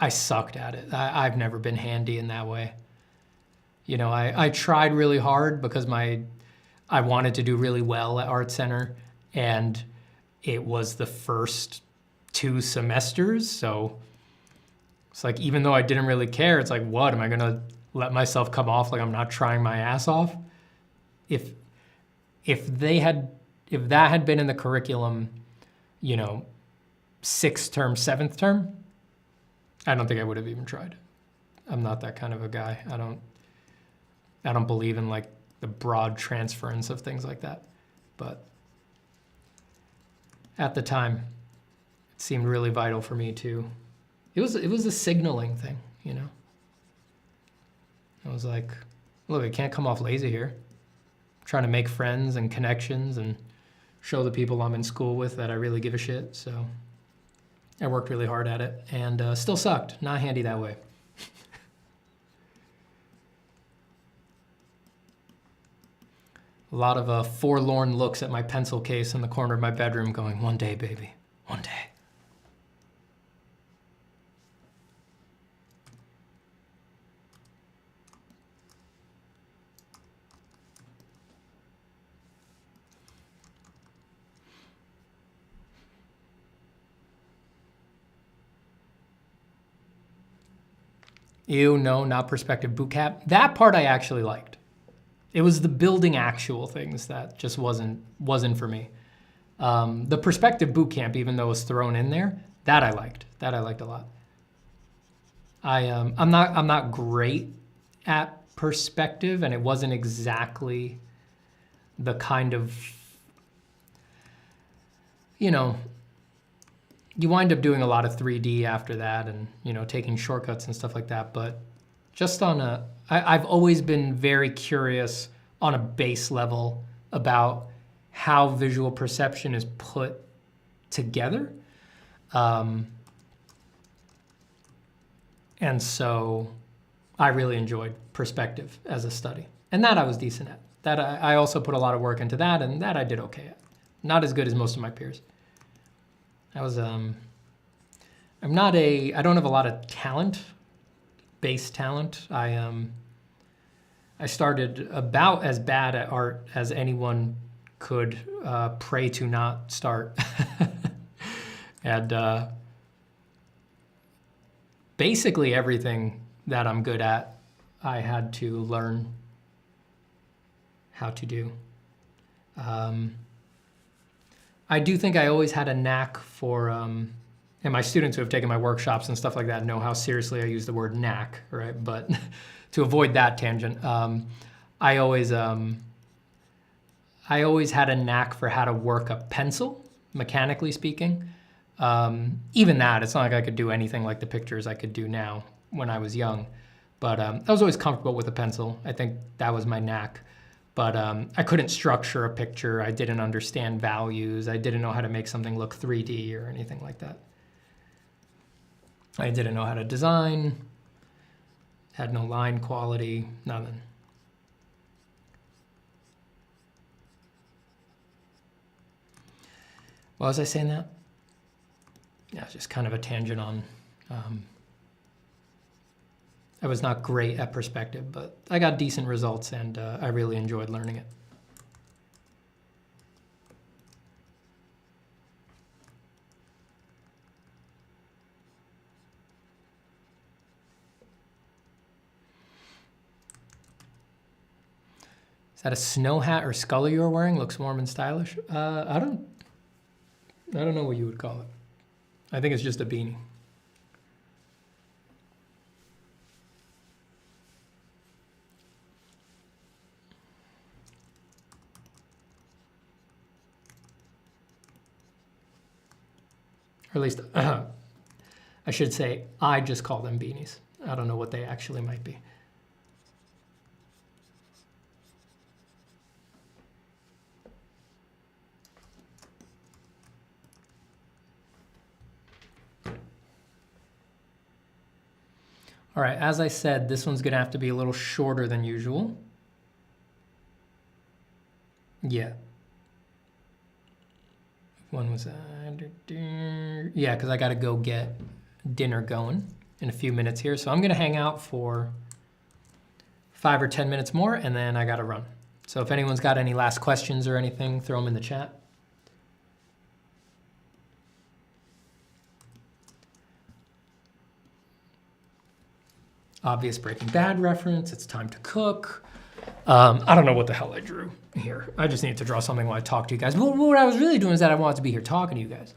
Speaker 1: I sucked at it. I've never been handy in that way. You know, I tried really hard because I wanted to do really well at Art Center, and it was the first 2 semesters, so it's like, even though I didn't really care, it's like, what, am I gonna let myself come off like I'm not trying my ass off? If that had been in the curriculum, you know, 6th term, 7th term, I don't think I would have even tried. I'm not that kind of a guy. I don't believe in like the broad transference of things like that. But at the time, it seemed really vital for me to, it was a signaling thing, you know? I was like, look, I can't come off lazy here. I'm trying to make friends and connections and show the people I'm in school with that I really give a shit, so I worked really hard at it, and still sucked. Not handy that way. A lot of forlorn looks at my pencil case in the corner of my bedroom going, one day, baby, one day. Ew, no, not perspective bootcamp. That part I actually liked. It was the building actual things that just wasn't for me. The perspective bootcamp, even though it was thrown in there, that I liked. That I liked a lot. I'm not great at perspective, and it wasn't exactly the kind of, you know, you wind up doing a lot of 3D after that, and, you know, taking shortcuts and stuff like that. But just on I've always been very curious on a base level about how visual perception is put together. And so I really enjoyed perspective as a study. And that I was decent at. That I also put a lot of work into that, and that I did okay at. Not as good as most of my peers. I was, I don't have a lot of talent, base talent. I started about as bad at art as anyone could pray to not start. And basically everything that I'm good at, I had to learn how to do. I do think I always had a knack for, and my students who have taken my workshops and stuff like that know how seriously I use the word knack, right? But to avoid that tangent, I always had a knack for how to work a pencil, mechanically speaking. Even that, it's not like I could do anything like the pictures I could do now when I was young. But I was always comfortable with a pencil. I think that was my knack. But I couldn't structure a picture. I didn't understand values. I didn't know how to make something look 3D or anything like that. I didn't know how to design. Had no line quality, nothing. What was I saying that? Yeah, it's just kind of a tangent on, I was not great at perspective, but I got decent results, and I really enjoyed learning it. Is that a snow hat or scully you're wearing? Looks warm and stylish. I don't know what you would call it. I think it's just a beanie. Or at least, I should say, I just call them beanies. I don't know what they actually might be. All right, as I said, this one's gonna have to be a little shorter than usual. Yeah. When was that? Yeah, because I gotta go get dinner going in a few minutes here. So I'm gonna hang out for 5 or 10 minutes more and then I gotta run. So if anyone's got any last questions or anything, throw them in the chat. Obvious Breaking Bad reference, it's time to cook. I don't know what the hell I drew here. I just needed to draw something while I talk to you guys. But what I was really doing is that I wanted to be here talking to you guys.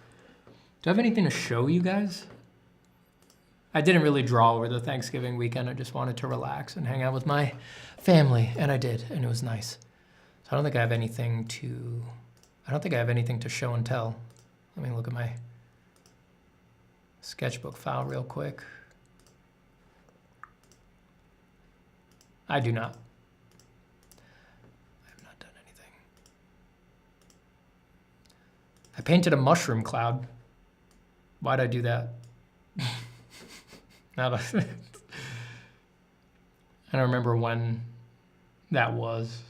Speaker 1: Do I have anything to show you guys? I didn't really draw over the Thanksgiving weekend. I just wanted to relax and hang out with my family, and I did, and it was nice. So I don't think I have anything to show and tell. Let me look at my sketchbook file real quick. I do not. I have not done anything. I painted a mushroom cloud. Why'd I do that? I don't remember when that was.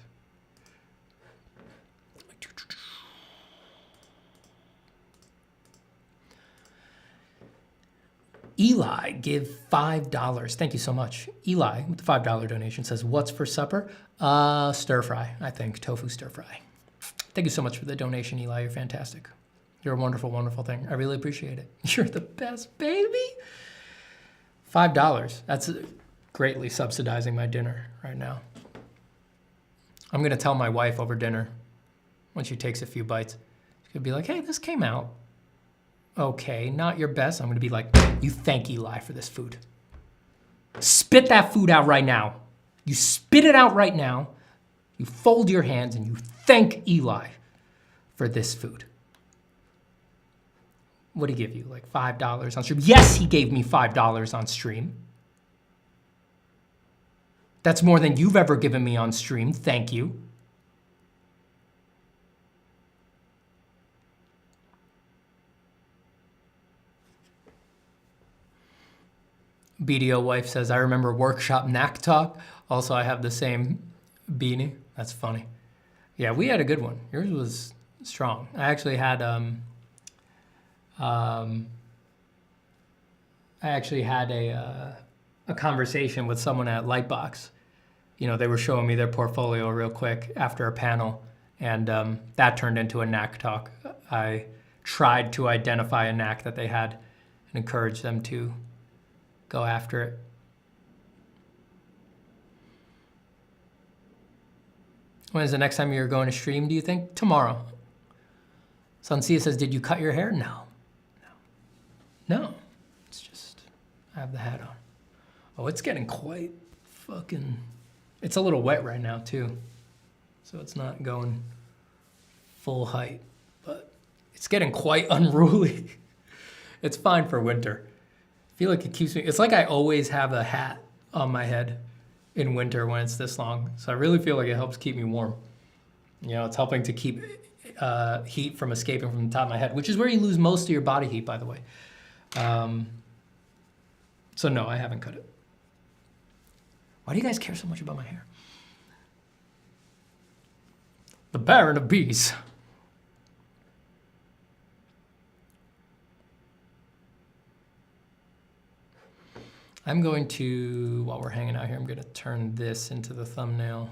Speaker 1: Eli, give $5. Thank you so much. Eli, with the $5 donation, says, what's for supper? Stir fry, I think. Tofu stir fry. Thank you so much for the donation, Eli. You're fantastic. You're a wonderful, wonderful thing. I really appreciate it. You're the best, baby. $5. That's greatly subsidizing my dinner right now. I'm going to tell my wife over dinner when she takes a few bites. She's going to be like, hey, this came out okay, not your best. I'm going to be like, you thank Eli for this food. Spit that food out right now. You spit it out right now. You fold your hands and you thank Eli for this food. What did he give you? Like $5 on stream? Yes, he gave me $5 on stream. That's more than you've ever given me on stream. Thank you. BDO wife says, I remember workshop knack talk. Also, I have the same beanie. That's funny. Yeah, we had a good one. Yours was strong. I actually had a conversation with someone at Lightbox. You know, they were showing me their portfolio real quick after a panel, and that turned into a knack talk. I tried to identify a knack that they had and encourage them to go after it. When is the next time you're going to stream, do you think? Tomorrow. Sunsia says, did you cut your hair? No. No. It's just, I have the hat on. Oh, it's getting quite fucking, it's a little wet right now too. So it's not going full height, but it's getting quite unruly. It's fine for winter. I feel like it keeps me, it's like I always have a hat on my head in winter when it's this long. So I really feel like it helps keep me warm. You know, it's helping to keep heat from escaping from the top of my head, which is where you lose most of your body heat, by the way. So no, I haven't cut it. Why do you guys care so much about my hair? The Baron of Bees. I'm going to, while we're hanging out here, I'm going to turn this into the thumbnail.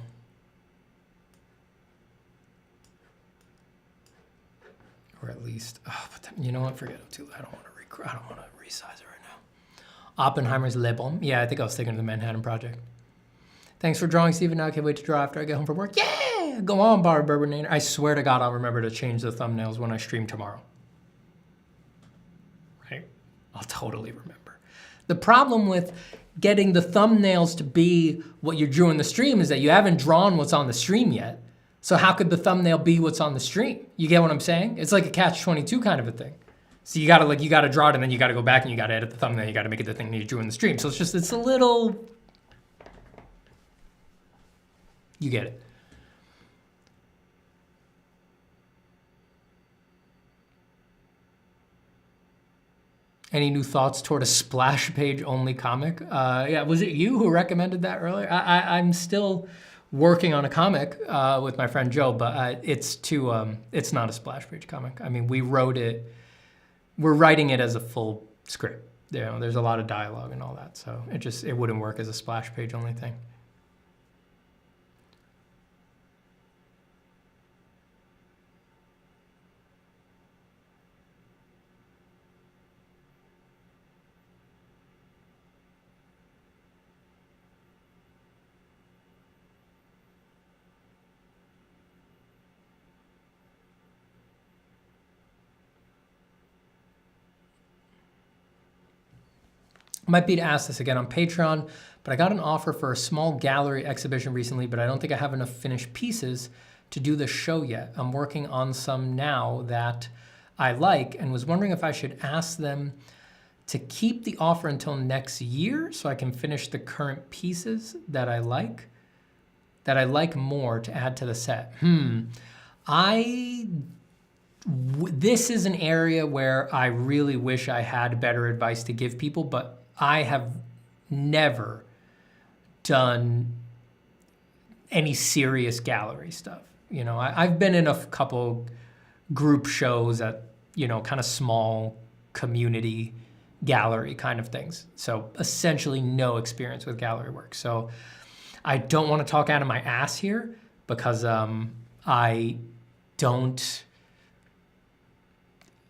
Speaker 1: Or at least, oh, but you know what? Forget it too. I don't want to resize it right now. Oppenheimer's Le Bon. Yeah, I think I was thinking of the Manhattan Project. Thanks for drawing, Steven. Now I can't wait to draw after I get home from work. Yeah! Go on, Barb Burbanator. I swear to God, I'll remember to change the thumbnails when I stream tomorrow. Right? I'll totally remember. The problem with getting the thumbnails to be what you drew in the stream is that you haven't drawn what's on the stream yet. So how could the thumbnail be what's on the stream? You get what I'm saying? It's like a catch-22 kind of a thing. So you gotta draw it, and then you gotta go back and you gotta edit the thumbnail. You gotta make it the thing that you drew in the stream. So it's a little, you get it. Any new thoughts toward a splash page only comic? Yeah, was it you who recommended that earlier? I'm still working on a comic with my friend Joe, but it's not a splash page comic. I mean, we're writing it as a full script. You know, there's a lot of dialogue and all that, so it wouldn't work as a splash page only thing. Might be to ask this again on Patreon, but I got an offer for a small gallery exhibition recently, but I don't think I have enough finished pieces to do the show yet. I'm working on some now that I like and was wondering if I should ask them to keep the offer until next year so I can finish the current pieces that I like more to add to the set. This is an area where I really wish I had better advice to give people, but I have never done any serious gallery stuff. You know, I've been in a couple group shows at, you know, kind of small community gallery kind of things. So essentially no experience with gallery work. So I don't want to talk out of my ass here because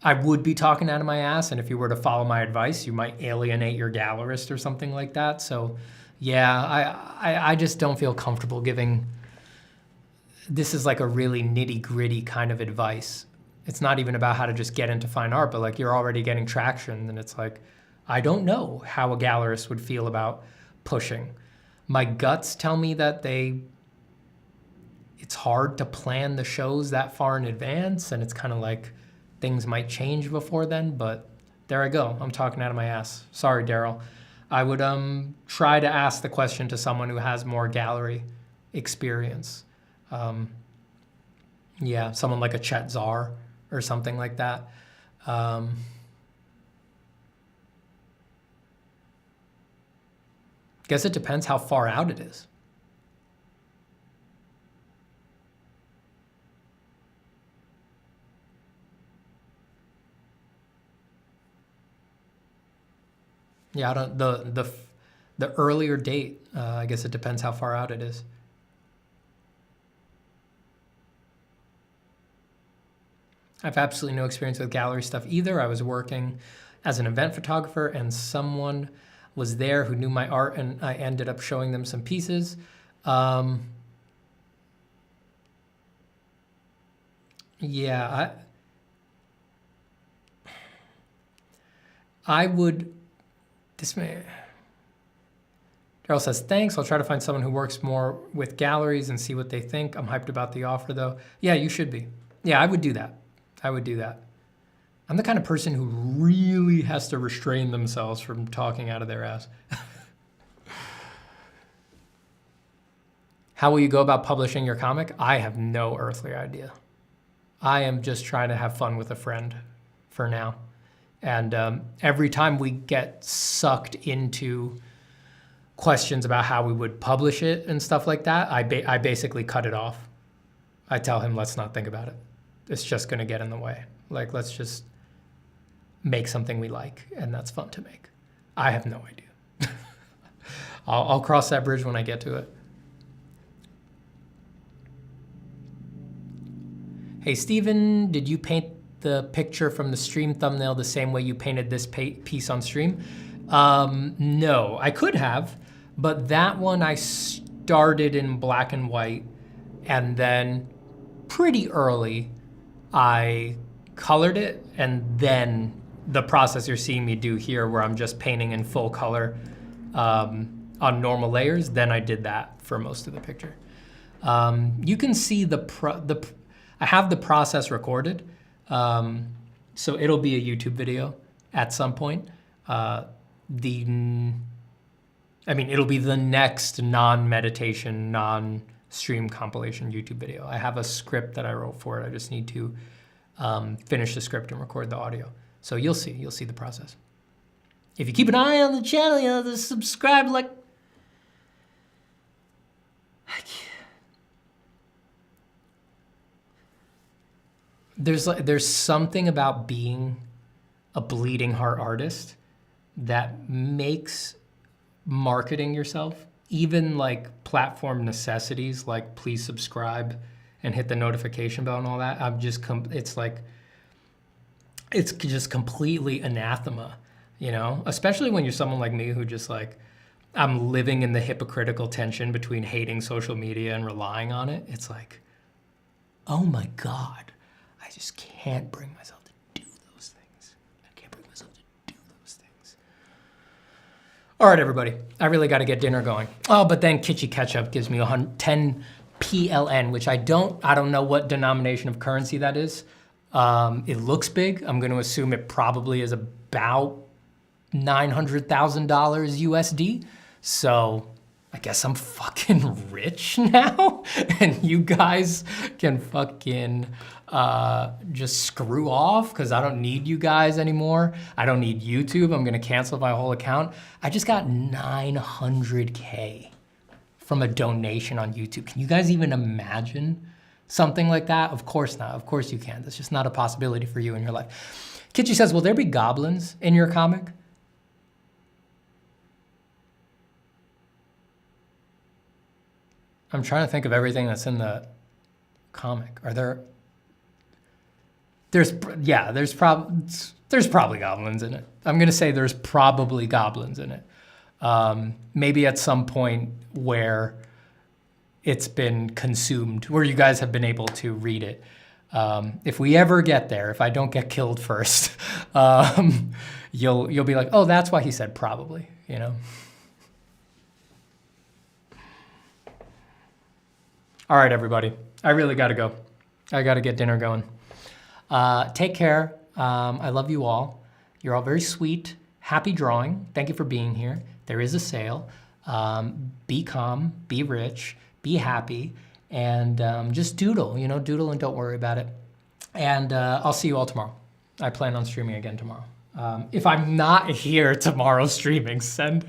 Speaker 1: I would be talking out of my ass, and if you were to follow my advice, you might alienate your gallerist or something like that. So yeah, I just don't feel comfortable giving, this is like a really nitty gritty kind of advice. It's not even about how to just get into fine art, but like you're already getting traction, and it's like, I don't know how a gallerist would feel about pushing. My guts tell me that it's hard to plan the shows that far in advance, and it's kind of like, things might change before then, but there I go. I'm talking out of my ass. Sorry, Daryl. I would try to ask the question to someone who has more gallery experience. Yeah, someone like a Chet Zar or something like that. Guess it depends how far out it is. Yeah, I don't, the earlier date, I guess it depends how far out it is. I have absolutely no experience with gallery stuff either. I was working as an event photographer and someone was there who knew my art and I ended up showing them some pieces. Yeah, I would, Daryl says, thanks. I'll try to find someone who works more with galleries and see what they think. I'm hyped about the offer though. Yeah, you should be. Yeah, I would do that. I would do that. I'm the kind of person who really has to restrain themselves from talking out of their ass. How will you go about publishing your comic? I have no earthly idea. I am just trying to have fun with a friend for now. And every time we get sucked into questions about how we would publish it and stuff like that, I basically cut it off. I tell him, let's not think about it. It's just gonna get in the way. Like, let's just make something we like, and that's fun to make. I have no idea. I'll cross that bridge when I get to it. Hey, Steven, did you paint the picture from the stream thumbnail the same way you painted this piece on stream? No, I could have, but that one I started in black and white, and then pretty early I colored it, and then the process you're seeing me do here where I'm just painting in full color on normal layers, then I did that for most of the picture. You can see I have the process recorded. So it'll be a YouTube video at some point. It'll be the next non-meditation, non-stream compilation YouTube video. I have a script that I wrote for it. I just need to finish the script and record the audio. So you'll see the process. If you keep an eye on the channel, you know, just subscribe, like, there's something about being a bleeding heart artist that makes marketing yourself, even like platform necessities, like please subscribe and hit the notification bell and all that. It's just completely anathema, you know, especially when you're someone like me who just like, I'm living in the hypocritical tension between hating social media and relying on it. It's like, oh my God, I just can't bring myself to do those things. I can't bring myself to do those things. All right, everybody, I really got to get dinner going. Oh, but then Kitschy Ketchup gives me 10 PLN, which I don't know what denomination of currency that is. It looks big. I'm going to assume it probably is about $900,000 USD. So I guess I'm fucking rich now, and you guys can fucking just screw off because I don't need you guys anymore. I don't need YouTube. I'm gonna cancel my whole account. I just got 900K from a donation on YouTube. Can you guys even imagine something like that? Of course not. Of course you can't. That's just not a possibility for you in your life. Kitschy says, will there be goblins in your comic? I'm trying to think of everything that's in the comic. Are there? There's probably goblins in it. I'm gonna say there's probably goblins in it. Maybe at some point where it's been consumed, where you guys have been able to read it. If we ever get there, if I don't get killed first, you'll be like, oh, that's why he said probably, you know? All right, everybody, I really gotta go. I gotta get dinner going. Take care. I love you all. You're all very sweet. Happy drawing. Thank you for being here. There is a sale. Be calm, be rich, be happy, and just doodle, you know, doodle and don't worry about it. And I'll see you all tomorrow. I plan on streaming again tomorrow. If I'm not here tomorrow streaming, send